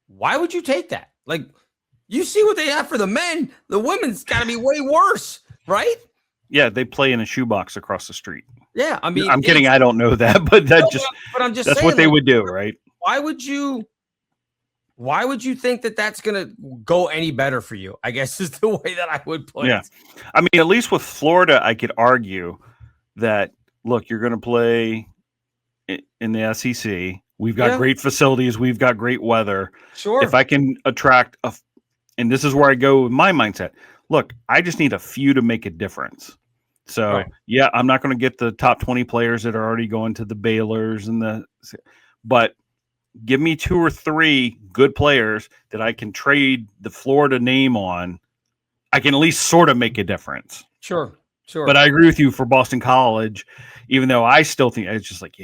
Why would you take that? Like, you see what they have for the men. The women's got to be way worse, right? Yeah, they play in a shoebox across the street. Yeah, I mean, I'm kidding. I don't know that, but but I'm just that's saying, what they would do, right? Why would you think that that's going to go any better for you? I guess is the way that I would put it. I mean, at least with Florida, I could argue that, look, you're going to play in the SEC. We've got great facilities. We've got great weather. Sure. If I can attract and this is where I go with my mindset. Look, I just need a few to make a difference. So, I'm not going to get the top 20 players that are already going to the Baylors but give me 2 or 3 good players that I can trade the Florida name on. I can at least sort of make a difference. Sure. But I agree with you for Boston College, even though I still think it's just like,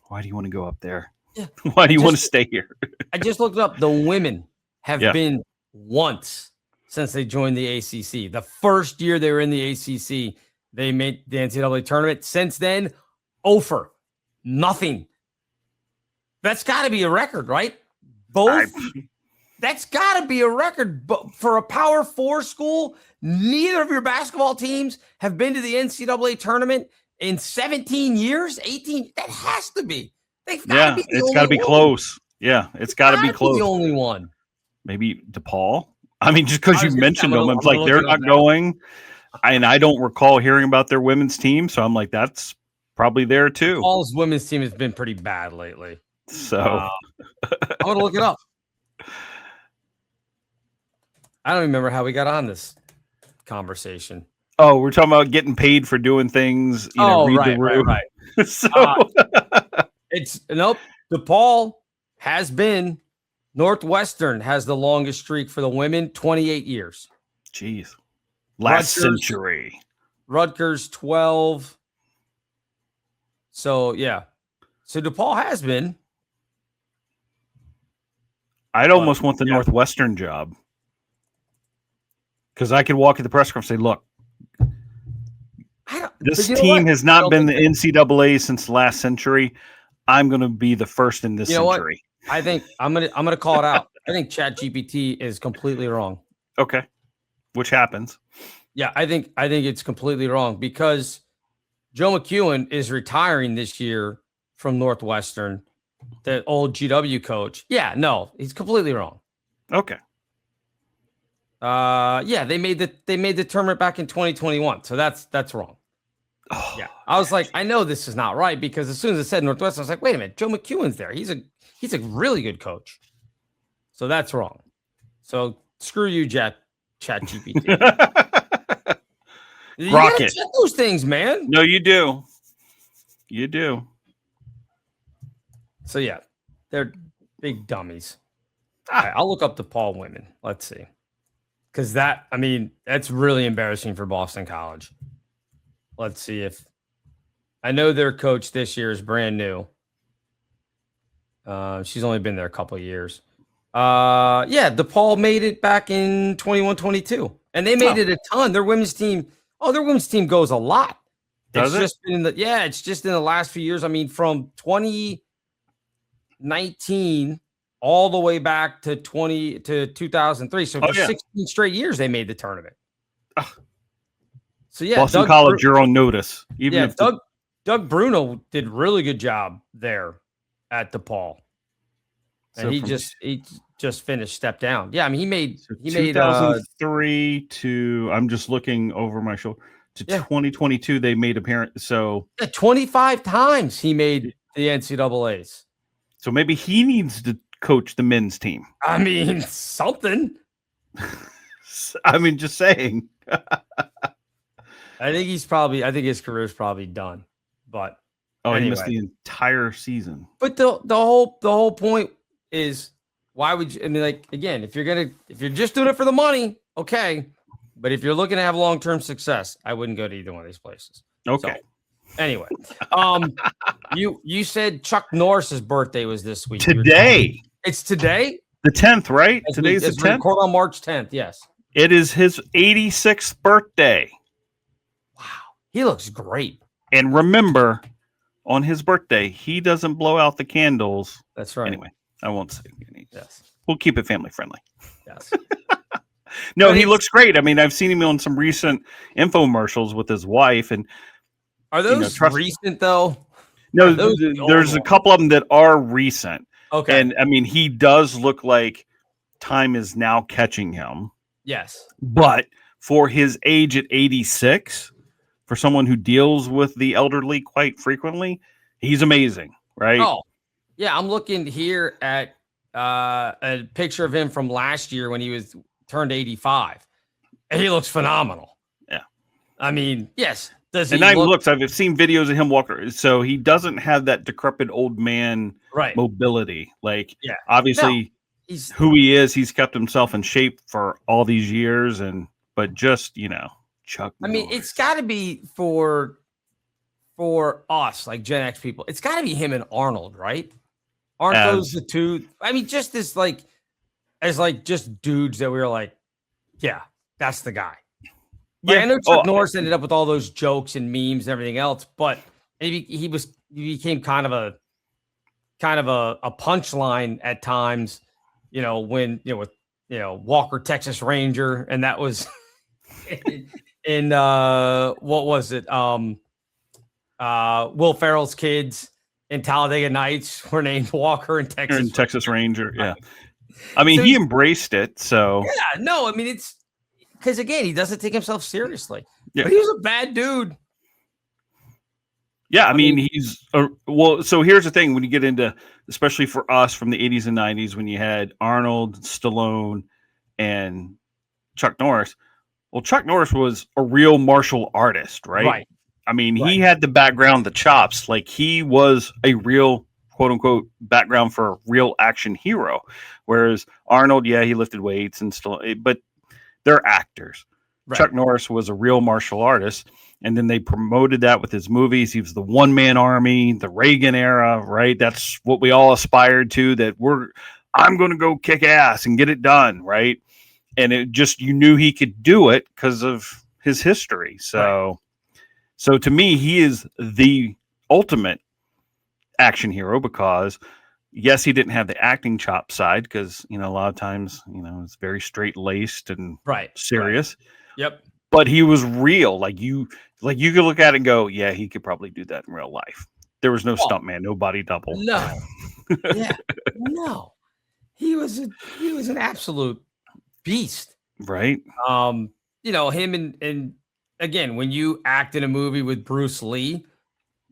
why do you want to go up there? Yeah. Why do you want to stay here? I just looked up. The women have been once since they joined the ACC. The first year they were in the ACC, they made the NCAA tournament. Since then, over. Nothing. That's got to be a record, right? Both. That's got to be a record. But for a Power 4 school, neither of your basketball teams have been to the NCAA tournament in 17 years, 18. That has to be. They've got to be. It's got to be close. Yeah, it's got to be close. The only one. Maybe DePaul. I mean, just because you mentioned them, it's like they're not going. And I don't recall hearing about their women's team, so I'm like, that's probably there too. Paul's women's team has been pretty bad lately. So I'm going to look it up. I don't remember how we got on this conversation. Oh, we're talking about getting paid for doing things. Right. So It's nope. DePaul has been Northwestern has the longest streak for the women, 28 years. Jeez. Last century. Rutgers 12. So yeah. So DePaul has been. I'd almost want the Northwestern job. Because I could walk at the press conference and say, look, this team has not been the NCAA since last century. I'm going to be the first in this century. What? I think I'm gonna call it out. I think ChatGPT is completely wrong. Okay, which happens. Yeah, I think it's completely wrong because Joe McEwen is retiring this year from Northwestern, the old GW coach. Yeah, no, he's completely wrong. Okay. Yeah, they made the tournament back in 2021, so that's wrong. Oh, yeah, I was like, I know this is not right because as soon as it said Northwestern, I was like, wait a minute, Joe McEwen's there. He's a really good coach. So that's wrong. So screw you, ChatGPT. You gotta check those things, man. No, you do. You do. So yeah, they're big dummies. All right, I'll look up the Paul women. Let's see. Because that's really embarrassing for Boston College. Let's see if I know their coach this year is brand new. She's only been there a couple of years. Yeah, DePaul made it back in 21-22. And they made it a ton. Their women's team goes a lot. Does it? It's just in the last few years. I mean, from 2019 all the way back to 2003. So for 16 straight years they made the tournament. So yeah, Boston College, you're on notice. Doug Bruno did really good job there at DePaul. And So he just finished step down. Yeah, I mean he made 2003 to I'm just looking over my shoulder to 2022 they made apparent 25 times he made the NCAAs. So maybe he needs to coach the men's team. I mean, something. I mean, just saying. I think his career is probably done. But anyway. He missed the entire season. But the whole point is why would you? I mean, like again, if you're just doing it for the money, okay. But if you're looking to have long-term success, I wouldn't go to either one of these places. Okay. So, anyway, you said Chuck Norris's birthday was this week. Today. It's today? The 10th, right? Today's the 10th. Record on March 10th, yes. It is his 86th birthday. Wow. He looks great. And remember, on his birthday, he doesn't blow out the candles. That's right. Anyway, I won't say. Yes. We'll keep it family friendly. Yes. No, he looks great. I mean, I've seen him on some recent infomercials with his wife. And are those recent, though? No, there's a couple of them that are recent. Okay. And I mean, he does look like time is now catching him. Yes. But for his age at 86, for someone who deals with the elderly quite frequently, he's amazing, right? Oh, yeah. I'm looking here at a picture of him from last year when he turned 85. And he looks phenomenal. Yeah. I mean, yes. I've seen videos of him walking. So he doesn't have that decrepit old man mobility. Like, obviously, he's who he is. He's kept himself in shape for all these years. But just, Chuck Norris. I mean, it's got to be for us, like Gen X people. It's got to be him and Arnold, right? Aren't those the two? I mean, just as just dudes that we were like, yeah, that's the guy. Like, I know Chuck Norris ended up with all those jokes and memes and everything else, but maybe he became kind of a punchline at times, when with Walker Texas Ranger, and that was in what was it? Will Ferrell's kids in Talladega Nights were named Walker and Texas Ranger. Yeah. I mean, he embraced it. So yeah, no, I mean, it's because again, he doesn't take himself seriously. Yeah. But he was a bad dude. Yeah, I mean, he's well. So here's the thing: when you get into, especially for us from the 80s and 90s, when you had Arnold, Stallone, and Chuck Norris. Well, Chuck Norris was a real martial artist, right? Right. I mean, he had the background, the chops. Like he was a real quote unquote background for a real action hero. Whereas Arnold, yeah, he lifted weights and still, but they're actors. Right. Chuck Norris was a real martial artist. And then they promoted that with his movies. He was the one-man army, the Reagan era, right? That's what we all aspired to, I'm going to go kick ass and get it done, right? And it just, you knew he could do it because of his history. So to me, he is the ultimate action hero because, yes, he didn't have the acting chop side because, a lot of times, it's very straight-laced and serious. Right. Yep. But he was real. Like you could look at it and go, yeah, he could probably do that in real life. There was no stuntman, no body double. No. Yeah. No. He was an absolute beast. Right. Him and again, when you act in a movie with Bruce Lee,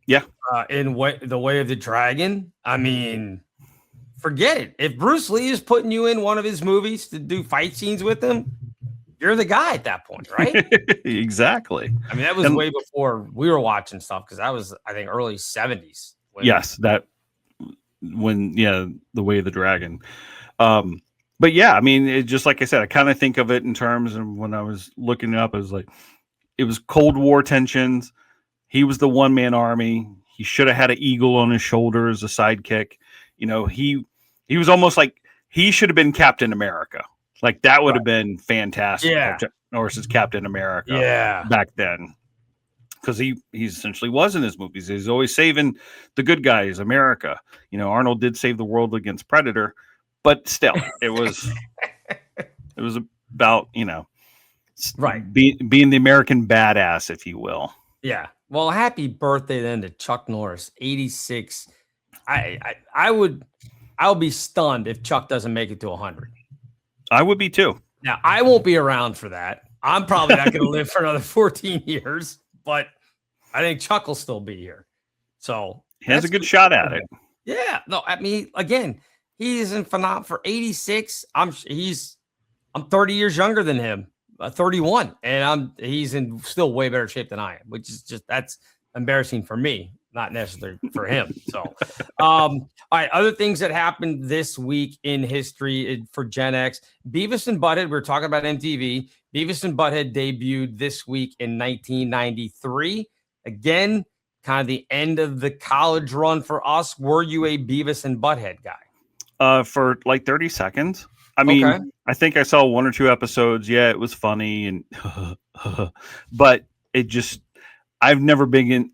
yeah, in The Way of the Dragon, I mean, forget it. If Bruce Lee is putting you in one of his movies to do fight scenes with him, you're the guy at that point, right? Exactly. I mean, that was way before we were watching stuff because that was, I think, early 70s. Yes, The Way of the Dragon. But yeah, I mean, it, just like I said, I kind of think of it in terms of when I was looking it up, it was like, it was Cold War tensions. He was the one-man army. He should have had an eagle on his shoulder as a sidekick. He was almost like he should have been Captain America. Like that would have been fantastic. Yeah. Chuck Norris is Captain America back then. Because he essentially was in his movies. He's always saving the good guys, America. Arnold did save the world against Predator, but still, it was about, being the American badass, if you will. Yeah. Well, happy birthday then to Chuck Norris, 86. I'll be stunned if Chuck doesn't make it to 100. I would be too. Now, I won't be around for that. I'm probably not going to live for another 14 years, but I think Chuck will still be here. So he has a good shot at it. Yeah. No, I mean, again, he's in phenomenal for 86. I'm 30 years younger than him, 31, and he's in still way better shape than I am, which is that's embarrassing for me, not necessarily for him. So, all right, other things that happened this week in history for Gen X, Beavis and Butthead. We were talking about MTV. Beavis and Butthead debuted this week in 1993. Again, kind of the end of the college run for us. Were you a Beavis and Butthead guy? For like 30 seconds. I mean, I think I saw one or two episodes. Yeah, it was funny, and but it just, I've never been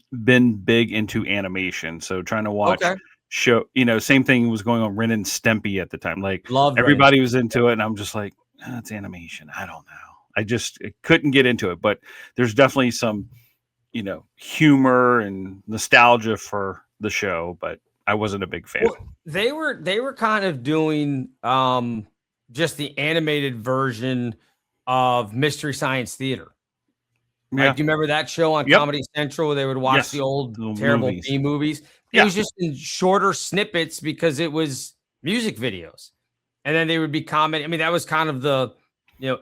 big into animation. So trying to watch show, same thing was going on Ren and Stimpy at the time. Like everybody was into it, and I'm just like, it's animation. I don't know. I couldn't get into it, but there's definitely some, humor and nostalgia for the show, but I wasn't a big fan. Well, they were kind of doing just the animated version of Mystery Science Theater. Yeah. Like, do you remember that show on Comedy Central where they would watch the old terrible B movies? It was just in shorter snippets because it was music videos. And then they would be commenting. I mean, that was kind of the,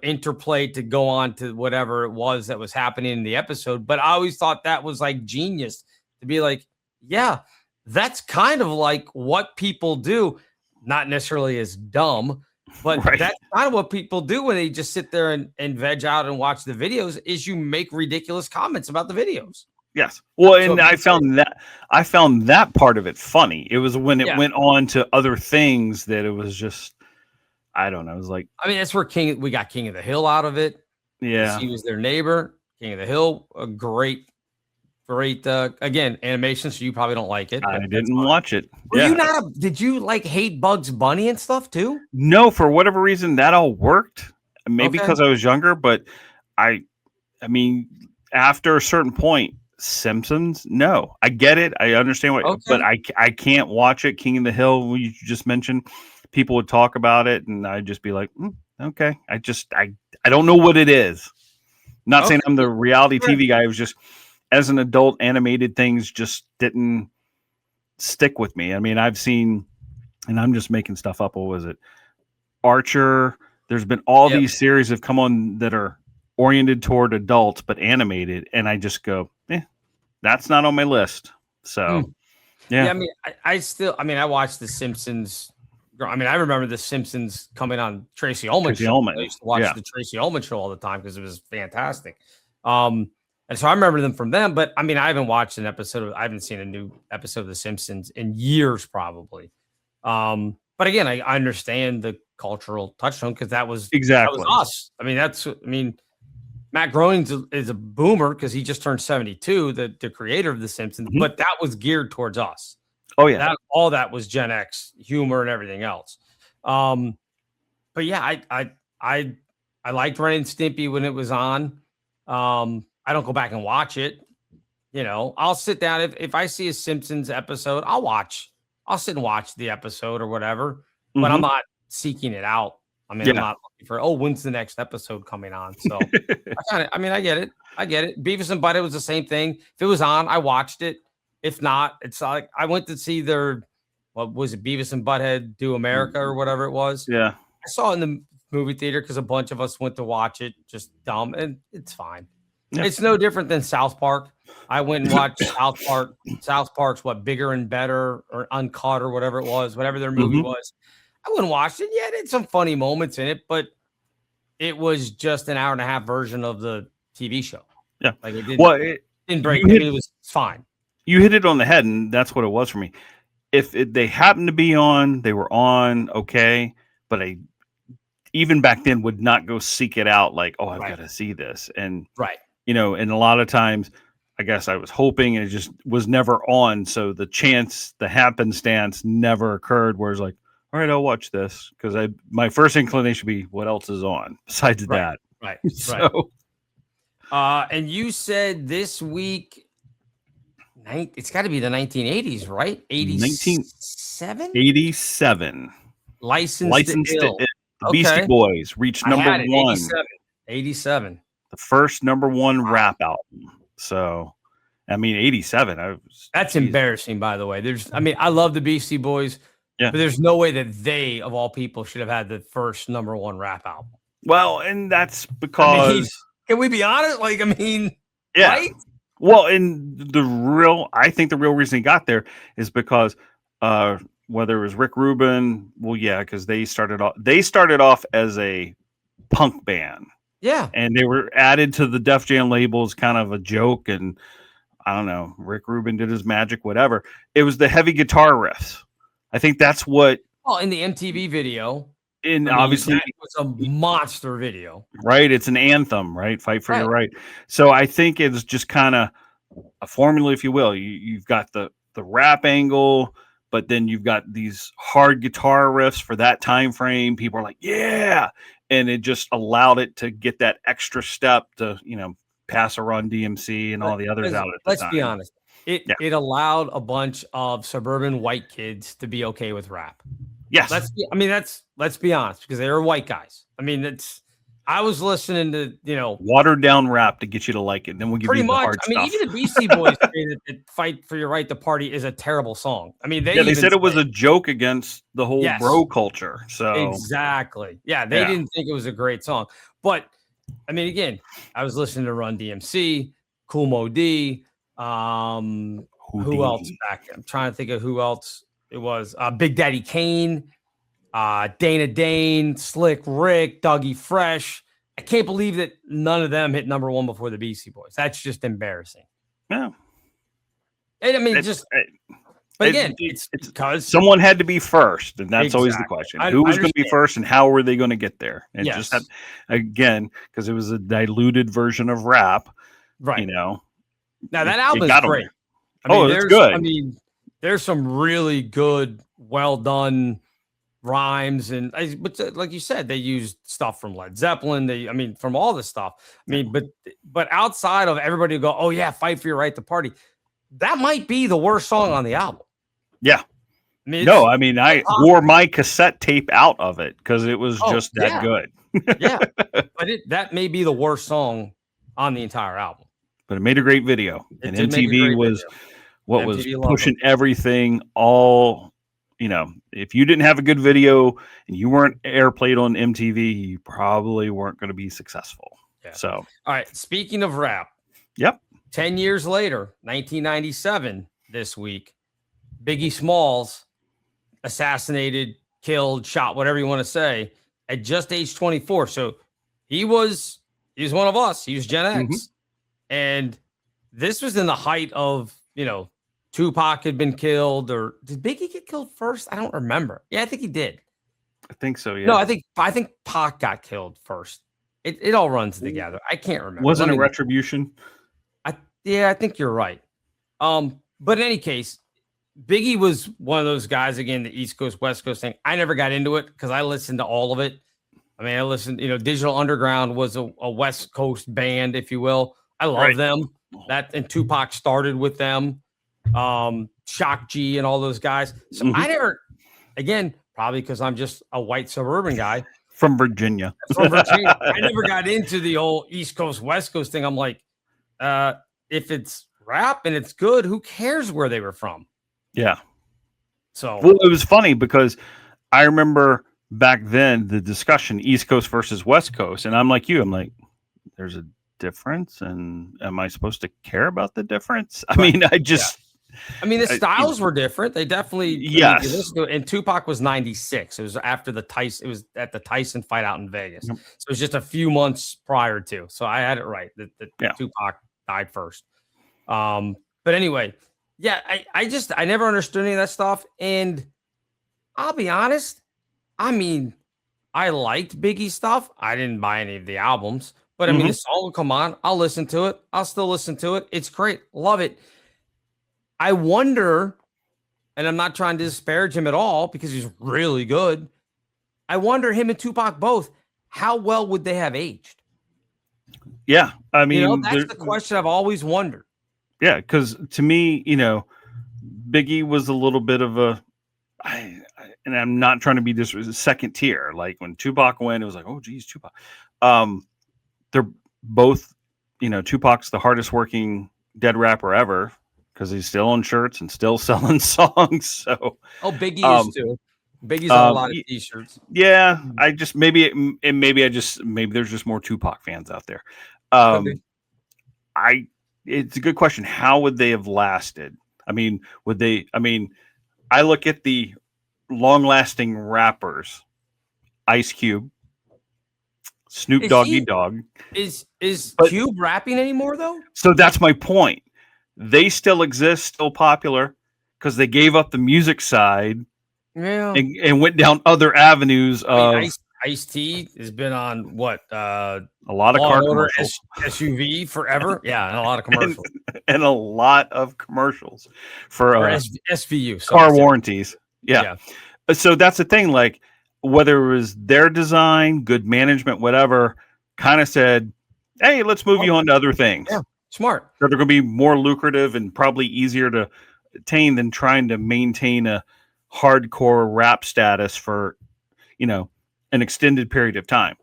interplay to go on to whatever it was that was happening in the episode. But I always thought that was like genius to be like, yeah, that's kind of like what people do. Not necessarily as dumb, but that's kind of what people do when they just sit there and veg out and watch the videos is you make ridiculous comments about the videos. Yes. Well, and I found that part of it funny. It was when it went on to other things that it was just, I don't know. It was like, I mean, that's where we got King of the Hill out of it. Yeah. He was their neighbor. King of the Hill, a great, again, animation. So you probably don't like it. I didn't watch it. Were you did you like hate Bugs Bunny and stuff too? No, for whatever reason that all worked. Maybe because I was younger, but I mean, after a certain point, Simpsons, no, I get it. I understand but I can't watch it. King of the Hill, you just mentioned, people would talk about it and I'd just be like, okay. I don't know what it is. Not saying I'm the reality TV guy. It was just, as an adult, animated things just didn't stick with me. I mean, I've seen, and I'm just making stuff up. What was it? Archer. There's been all these series have come on that are oriented toward adults but animated, and I just go, that's not on my list. So, yeah. I mean, I watched The Simpsons. I mean, I remember The Simpsons coming on Tracy Ullman show. I used to watch the Tracy Ullman show all the time because it was fantastic. And so I remember them from them. But I mean, I haven't seen a new episode of The Simpsons in years, probably. But again, I understand the cultural touchstone because that was us. I mean, Matt Groening is a boomer because he just turned 72, the creator of The Simpsons, but that was geared towards us. Oh, yeah. All that was Gen X humor and everything else. But yeah, I liked Ren and Stimpy when it was on. I don't go back and watch it. You know, I'll sit down. If I see a Simpsons episode, I'll sit and watch the episode or whatever, but I'm not seeking it out. I mean, I'm not looking for, when's the next episode coming on? So I get it. Beavis and Butthead was the same thing. If it was on, I watched it. If not, it's like I went to see what was it, Beavis and Butthead Do America or whatever it was. Yeah. I saw it in the movie theater because a bunch of us went to watch it, just dumb, and it's fine. Yeah. It's no different than South Park. I went and watched South Park. South Park's Bigger and Better or Uncut or whatever it was, whatever their movie was. I wouldn't watch it. Yeah, it had some funny moments in it, but it was just an hour and a half version of the TV show. Yeah. Like it didn't break me. It was fine. You hit it on the head, and that's what it was for me. If they happened to be on, they were on, okay. But I, even back then, would not go seek it out like, I've got to see this. And, you know, and a lot of times, I guess I was hoping, and it just was never on. So the happenstance never occurred where it's like, all right, I'll watch this. Because my first inclination would be, what else is on besides that? Right. So, and you said this week, it's got to be the 1980s, right? 87? 87. Licensed to Ill. The Beastie Boys reached number one. 87. The first number one rap album. So, I mean, 87. That's embarrassing, by the way. I love the Beastie Boys, but there's no way that they, of all people, should have had the first number one rap album. Well, and that's because... can we be honest? Right? Well, and I think the real reason he got there is because whether it was Rick Rubin, because they started off as a punk band. Yeah. And they were added to the Def Jam label as kind of a joke. And I don't know, Rick Rubin did his magic, whatever. It was the heavy guitar riffs. I think that's what. Well, in the MTV video. Obviously, it was a monster video. Right. It's an anthem, right? Fight for your right. So I think it's just kind of a formula, if you will. You've got the rap angle, but then you've got these hard guitar riffs for that time frame. People are like, yeah. And it just allowed it to get that extra step to, pass a Run DMC and all the others out at the time. Let's be honest. It allowed a bunch of suburban white kids to be okay with rap. Yes. Let's be honest, because they were white guys. I mean, I was listening to, watered down rap to get you to like it. Then we'll give you the hard stuff. Even the Beastie Boys say that Fight for Your Right to Party is a terrible song. I mean, they said it was a joke against the whole bro culture. So exactly. Yeah. They didn't think it was a great song, but I mean, again, I was listening to Run DMC, Kool Moe Dee, who else back? I'm trying to think of who else. It was Big Daddy Kane, Dana Dane, Slick Rick, Dougie Fresh. I can't believe that none of them hit number one before the Beastie Boys. That's just embarrassing. Yeah. And I mean, it's because someone had to be first, and that's always the question. Who was going to be first, and how were they going to get there? And just again, because it was a diluted version of rap, right? Now that album is great. It's good. There's some really good, well done rhymes, but like you said, they used stuff from Led Zeppelin. From all the stuff. But outside of everybody go, oh yeah, Fight for Your Right to Party. That might be the worst song on the album. Yeah. I wore my cassette tape out of it because it was just that good. Yeah. But that may be the worst song on the entire album. but it made a great video. It And did make a MTV great was video. what MTV was loved pushing them. everything. All, if you didn't have a good video and you weren't airplayed on MTV, you probably weren't going to be successful. Yeah. So, all right. Speaking of rap, yep. 10 years later, 1997, this week, Biggie Smalls assassinated, killed, shot, whatever you want to say, at just age 24. So he was one of us. He was Gen X. And this was in the height of, Tupac had been killed, or did Biggie get killed first? I don't remember. Yeah, I think he did. I think so. Yeah. No, I think Pac got killed first. It all runs together. I can't remember. Wasn't it Retribution? I think you're right. But in any case, Biggie was one of those guys, again, the East Coast, West Coast thing. I never got into it because I listened to all of it. I mean, I listened, Digital Underground was a West Coast band, if you will. I love them. And Tupac started with them. Shock G and all those guys. So I never, again, probably because I'm just a white suburban guy from Virginia. I never got into the old East Coast, West Coast thing. I'm like, if it's rap and it's good, who cares where they were from? Yeah. So, well, it was funny because I remember back then the discussion East Coast versus West Coast. And I'm like you, there's a difference. And am I supposed to care about the difference? I mean, the styles were different. They definitely, yes. And Tupac was 96. It was after it was at the Tyson fight out in Vegas. So it was just a few months prior to. So I had it right that Tupac died first. But anyway, I never understood any of that stuff. And I'll be honest. I mean, I liked Biggie stuff. I didn't buy any of the albums, but I mean, the song will come on. I'll listen to it. I'll still listen to it. It's great. Love it. I wonder, and I'm not trying to disparage him at all because he's really good. I wonder, him and Tupac both, how well would they have aged? Yeah. I mean, that's the question I've always wondered. Yeah. Because to me, Biggie was a little bit of and I'm not trying to be this second tier. Like when Tupac went, it was like, oh, geez, Tupac. They're both, Tupac's the hardest working dead rapper ever because he's still on shirts and still selling songs. So, Biggie is too. Biggie's on a lot of t-shirts. Yeah, maybe there's just more Tupac fans out there. It's a good question. How would they have lasted? I mean, I look at the long-lasting rappers, Ice Cube, Snoop Doggy Dogg. Is Cube rapping anymore though? So that's my point. They still exist, still popular, because they gave up the music side, and went down other avenues. Ice-T has been on what? A lot of car commercials. SUV forever. Yeah, and a lot of commercials. and a lot of commercials for SVU car warranties. Yeah. So that's the thing. Like whether it was their design, good management, whatever, kind of said, "Hey, let's move you on to other things." Yeah, smart. They're going to be more lucrative and probably easier to attain than trying to maintain a hardcore rap status for, an extended period of time.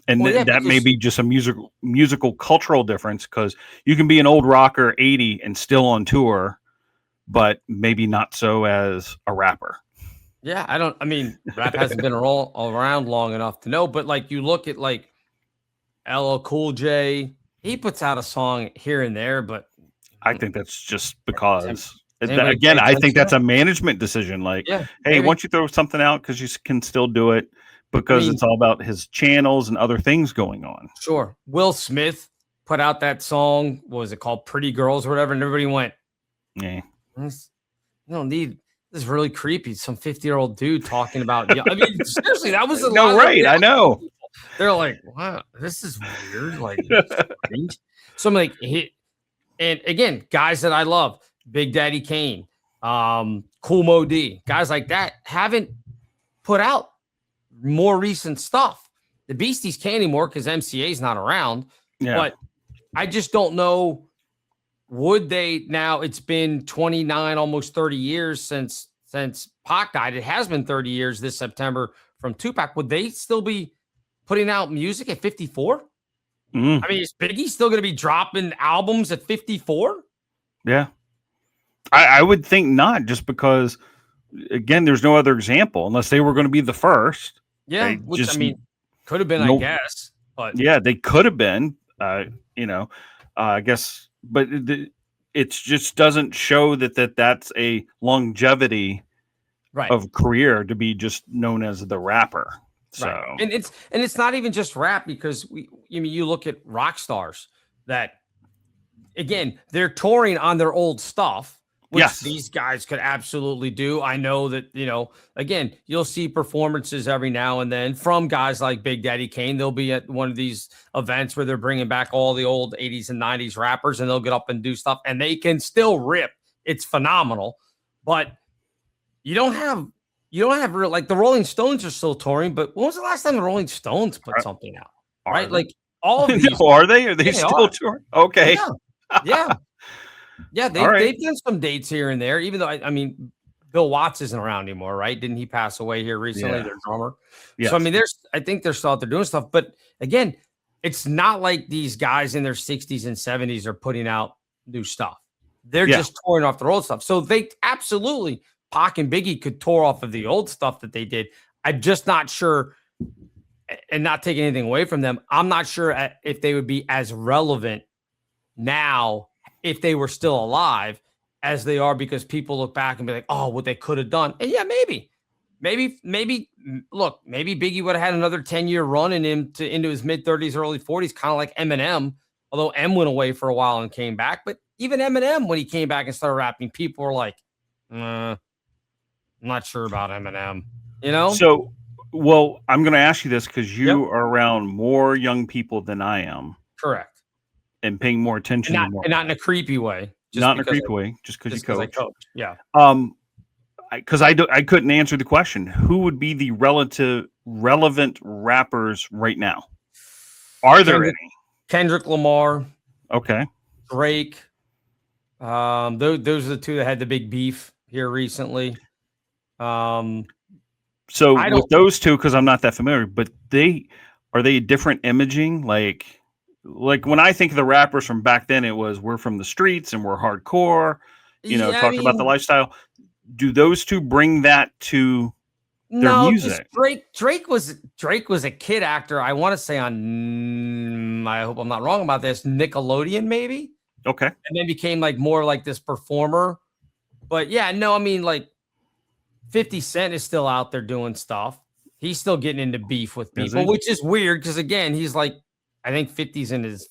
And that may be just a musical cultural difference because you can be an old rocker 80 and still on tour, but maybe not so as a rapper. Yeah, rap hasn't been around long enough to know, but like you look at like LL Cool J, he puts out a song here and there, but I think that's just because I think that's a management decision. Like, hey, why don't you throw something out because you can still do it because it's all about his channels and other things going on. Sure. Will Smith put out that song. What was it called? Pretty Girls or whatever. And everybody went, yeah, you don't need this is really creepy. Some 50-year-old dude talking about, seriously, that was right. I know. They're like, wow, this is weird. Like, so I'm like, and again, guys that I love, Big Daddy Kane, Kool Mo D, guys like that haven't put out more recent stuff. The Beasties can't anymore because MCA's not around. Yeah. But I just don't know. Would they now? It's been 29, almost 30 years since Pac died. It has been 30 years this September from Tupac. Would they still be putting out music at 54? I mean, is Biggie still going to be dropping albums at 54? Yeah. I would think not, just because, again, there's no other example unless they were going to be the first. Yeah, which I mean, could have been, I guess. But yeah, they could have been. I guess, but it just doesn't show that's a longevity of career to be just known as the rapper. So, right. And it's not even just rap, because you look at rock stars that, again, they're touring on their old stuff, which these guys could absolutely do. I know that, again, you'll see performances every now and then from guys like Big Daddy Kane. They'll be at one of these events where they're bringing back all the old 80s and 90s rappers, and they'll get up and do stuff, and they can still rip. It's phenomenal. But you don't have real, like, the Rolling Stones are still touring, but when was the last time the Rolling Stones put something out? Right? Like, all of these. Are they? Are they still touring? Okay. Yeah. Yeah, they've done some dates here and there, even though, I mean, Bill Watts isn't around anymore, right? Didn't he pass away here recently, their drummer? Yes. So, I mean, I think they're still out there doing stuff. But, again, it's not like these guys in their 60s and 70s are putting out new stuff. They're just touring off their old stuff. So, they absolutely, Pac and Biggie could tour off of the old stuff that they did. I'm just not sure, and not taking anything away from them, I'm not sure if they would be as relevant now if they were still alive as they are, because people look back and be like, oh, what they could have done. And yeah, maybe, look, maybe Biggie would have had another 10-year run in him into his mid-30s, early 40s, kind of like Eminem, although M went away for a while and came back. But even Eminem, when he came back and started rapping, people were like, I'm not sure about Eminem, So, well, I'm going to ask you this because you are around more young people than I am. Correct. And paying more attention. And not in a creepy way. Not in a creepy way, just because you coach. Yeah. Because I couldn't answer the question. Who would be the relevant rappers right now? Are there any? Kendrick Lamar. Okay. Drake. Those are the two that had the big beef here recently. So with those two, because I'm not that familiar, but are they different imaging? Like when I think of the rappers from back then, it was, we're from the streets and we're hardcore, talking about the lifestyle. Do those two bring that to their music? Drake was a kid actor. I want to say on, I hope I'm not wrong about this, Nickelodeon maybe. Okay. And then became like more like this performer. But yeah, no, I mean, like 50 Cent is still out there doing stuff. He's still getting into beef with people, which is weird because, again, he's like, I think 50's in his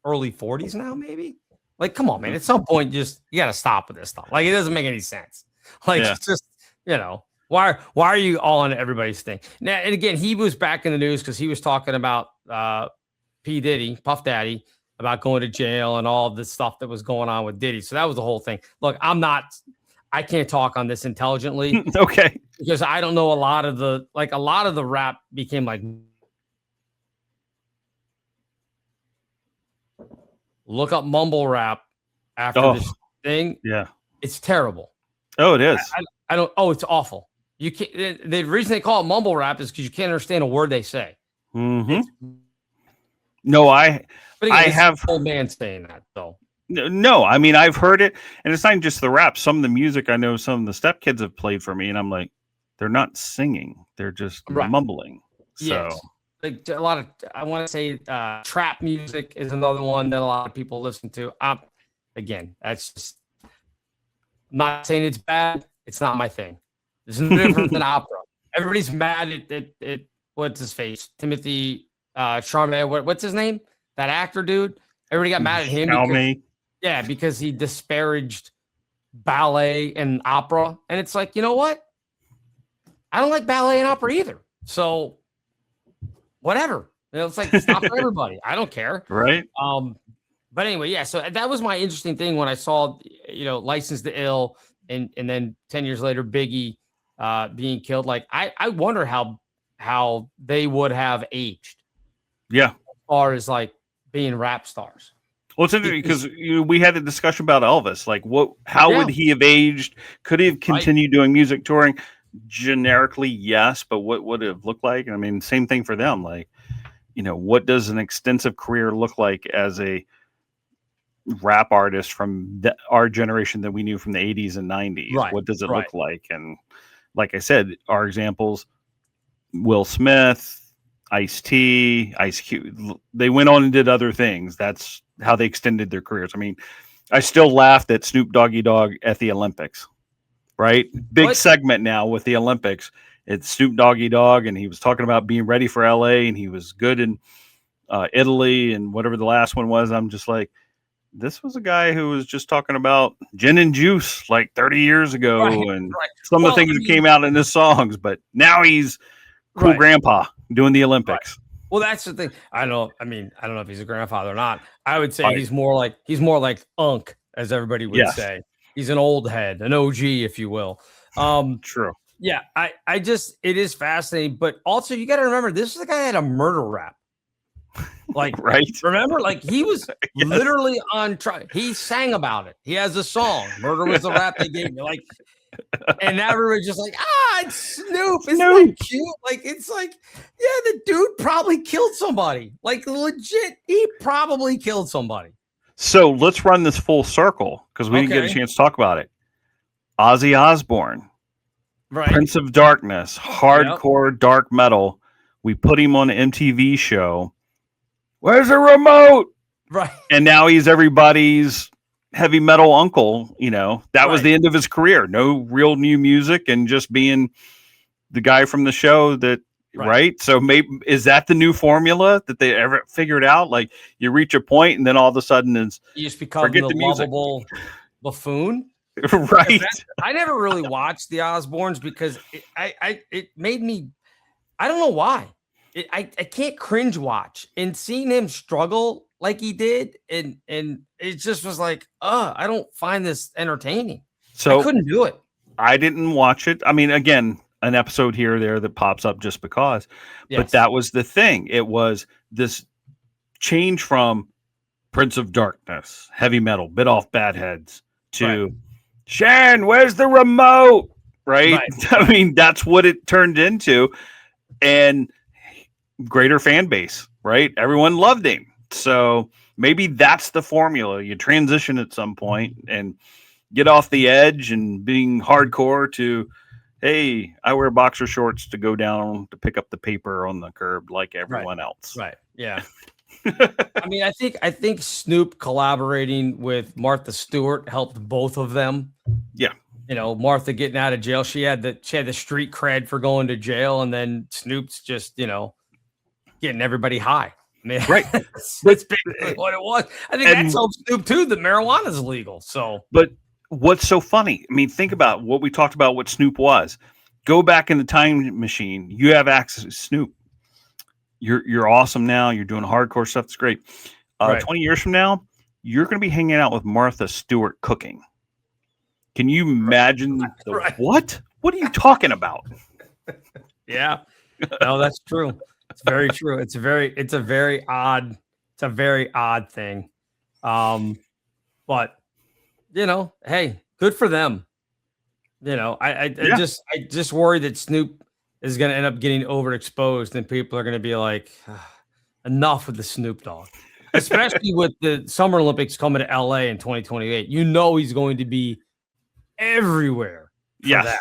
early 40s now, maybe. Like, come on, man. At some point, you got to stop with this stuff. Like, it doesn't make any sense. Like, it's just, why are you all on everybody's thing? Now, and again, he was back in the news because he was talking about P. Diddy, Puff Daddy, about going to jail and all of this stuff that was going on with Diddy. So that was the whole thing. Look, I can't talk on this intelligently. Okay. Because I don't know a lot of the rap became like, look up mumble rap after this thing. Yeah. It's terrible. Oh, it is. I don't. Oh, it's awful. You can't. The reason they call it mumble rap is because you can't understand a word they say. Mm-hmm. No, I have old man saying that though. No, I mean, I've heard it, and it's not just the rap. Some of the music I know, some of the stepkids have played for me, and I'm like, they're not singing; they're just mumbling. So. Yes. Like a lot of, I want to say, trap music is another one that a lot of people listen to. Again, that's just, I'm not saying it's bad. It's not my thing. It's no different than opera. Everybody's mad at what's his face, Timothy Chalamet. What's his name? That actor dude. Everybody got mad at him. Because he disparaged ballet and opera, and it's like, you know what? I don't like ballet and opera either. So. Whatever. It's like, it's not for everybody. I don't care. Right. But anyway, yeah. So that was my interesting thing when I saw, License to Ill and then 10 years later, Biggie being killed. Like, I wonder how they would have aged. Yeah. As far as like being rap stars. Well, it's interesting because we had a discussion about Elvis. Like, how would he have aged? Could he have continued doing music touring? Generically, yes, but what would it have looked like? I mean, same thing for them. Like, what does an extensive career look like as a rap artist from our generation that we knew from the 80s and 90s? Right, What does it right. look like? And like I said, our examples, Will Smith, Ice-T, Ice Cube, they went on and did other things. That's how they extended their careers. I mean, I still laughed at Snoop Doggy Dogg at the Olympics, right? Big segment now with the Olympics. It's Snoop Doggy Dogg, and he was talking about being ready for LA, and he was good in Italy and whatever the last one was. I'm just like, this was a guy who was just talking about gin and juice like 30 years ago, and some of the things that came out in his songs, but now he's cool grandpa doing the Olympics. Right. Well, that's the thing. I don't know if he's a grandfather or not. I would say he's more like Unc, as everybody would say. He's an old head, an OG, if you will. True. Yeah, it is fascinating, but also you got to remember, this is the guy that had a murder rap. Like, remember, like he was literally on trial. He sang about it. He has a song. Murder was the rap they gave me. Like, and everybody's just like, it's Snoop. Isn't that cute? Like, it's like, yeah, the dude probably killed somebody. Like, legit, he probably killed somebody. So let's run this full circle because we didn't get a chance to talk about it. Ozzy Osbourne. Right. Prince of Darkness, hardcore dark metal. We put him on an MTV show. Where's the remote? Right. And now he's everybody's heavy metal uncle. That was the end of his career. No real new music and just being the guy from the show that, right? So maybe, is that the new formula that they ever figured out? Like, you reach a point and then all of a sudden you just become the lovable buffoon. Right. I never really watched the Osbournes because it made me, I don't know why. I can't cringe watch, and seeing him struggle like he did, and it just was like, I don't find this entertaining. So I couldn't do it. I didn't watch it. I mean, again, an episode here or there that pops up just because, but that was the thing. It was this change from Prince of Darkness, heavy metal, bit off bad heads, to Shan, where's the remote? Right? I mean, that's what it turned into. And greater fan base, right? Everyone loved him. So maybe that's the formula. You transition at some point and get off the edge and being hardcore to, hey, I wear boxer shorts to go down to pick up the paper on the curb like everyone else. Right. Yeah. I mean, I think Snoop collaborating with Martha Stewart helped both of them. Yeah. Martha getting out of jail, she had the street cred for going to jail, and then Snoop's just, getting everybody high. I mean, that's basically what it was. I think that's helped Snoop too, that marijuana is legal. So, but what's so funny? I mean, think about what we talked about, what Snoop was. Go back in the time machine. You have access to Snoop. You're awesome now. You're doing hardcore stuff. That's great. 20 years from now, you're going to be hanging out with Martha Stewart cooking. Can you imagine what? What are you talking about? Yeah. No, that's true. It's very true. It's a very odd thing. But hey, good for them. I just worry that Snoop is going to end up getting overexposed, and people are going to be like, enough with the Snoop Dogg, especially with the Summer Olympics coming to LA in 2028. He's going to be everywhere. Yeah.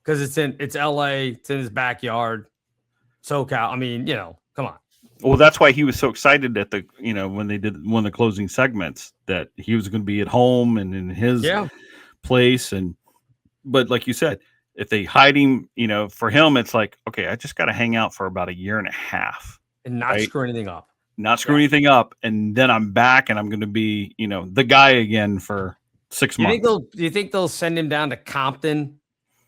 Because it's LA, it's in his backyard. SoCal. I mean, come on. Well, that's why he was so excited at the, when they did one of the closing segments, that he was going to be at home and in his place. But like you said, if they hide him, for him, it's like, okay, I just got to hang out for about a year and a half and not screw anything up. Not screw anything up. And then I'm back and I'm going to be, the guy again for 6 months. Do you think they'll send him down to Compton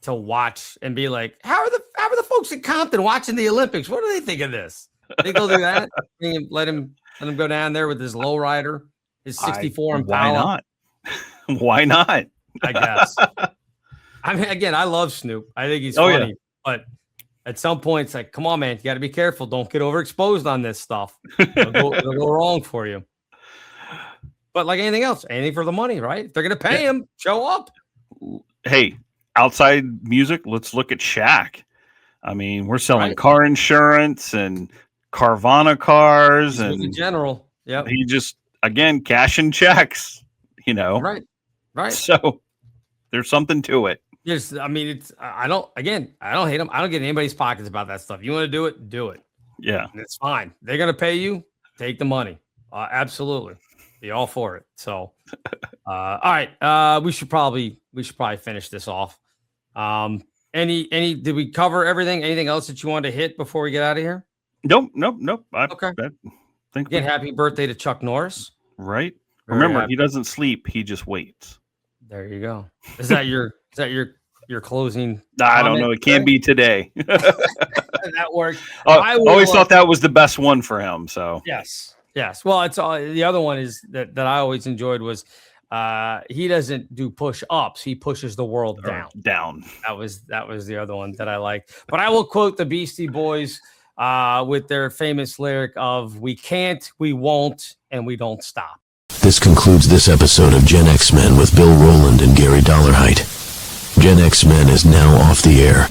to watch and be like, how are the folks in Compton watching the Olympics? What do they think of this? Think they'll do that? Let him go down there with his lowrider, his 64 Impala. Why not? Why not? I guess. I mean, again, I love Snoop. I think he's funny, but at some point, it's like, come on, man, you got to be careful. Don't get overexposed on this stuff. It'll go wrong for you. But like anything else, anything for the money, right? If they're going to pay him, show up. Hey, outside music, let's look at Shaq. I mean, we're selling car insurance and Carvana cars, He's and the general. Yep. he just, again, cashing checks, Right. So there's something to it. Yes. I mean, I don't hate him. I don't get in anybody's pockets about that stuff. You want to do it, do it. Yeah. And it's fine. They're going to pay you. Take the money. Absolutely. Be all for it. So, all right. We should probably finish this off. Did we cover everything? Anything else that you wanted to hit before we get out of here? Nope. Okay. I think Again, happy birthday to Chuck Norris. Right. Very Remember, happy. he doesn't sleep. He just waits. There you go. Is that your closing? I don't know. It can't be today. That works. I always thought that was the best one for him. So yes. Well, it's the other one is that I always enjoyed was he doesn't do push-ups. He pushes the world down. That was the other one that I liked. But I will quote the Beastie Boys with their famous lyric of "We can't, we won't, and we don't stop." This concludes this episode of Gen X Men with Bill Rowland and Gary Dollarhite. Gen X Men is now off the air.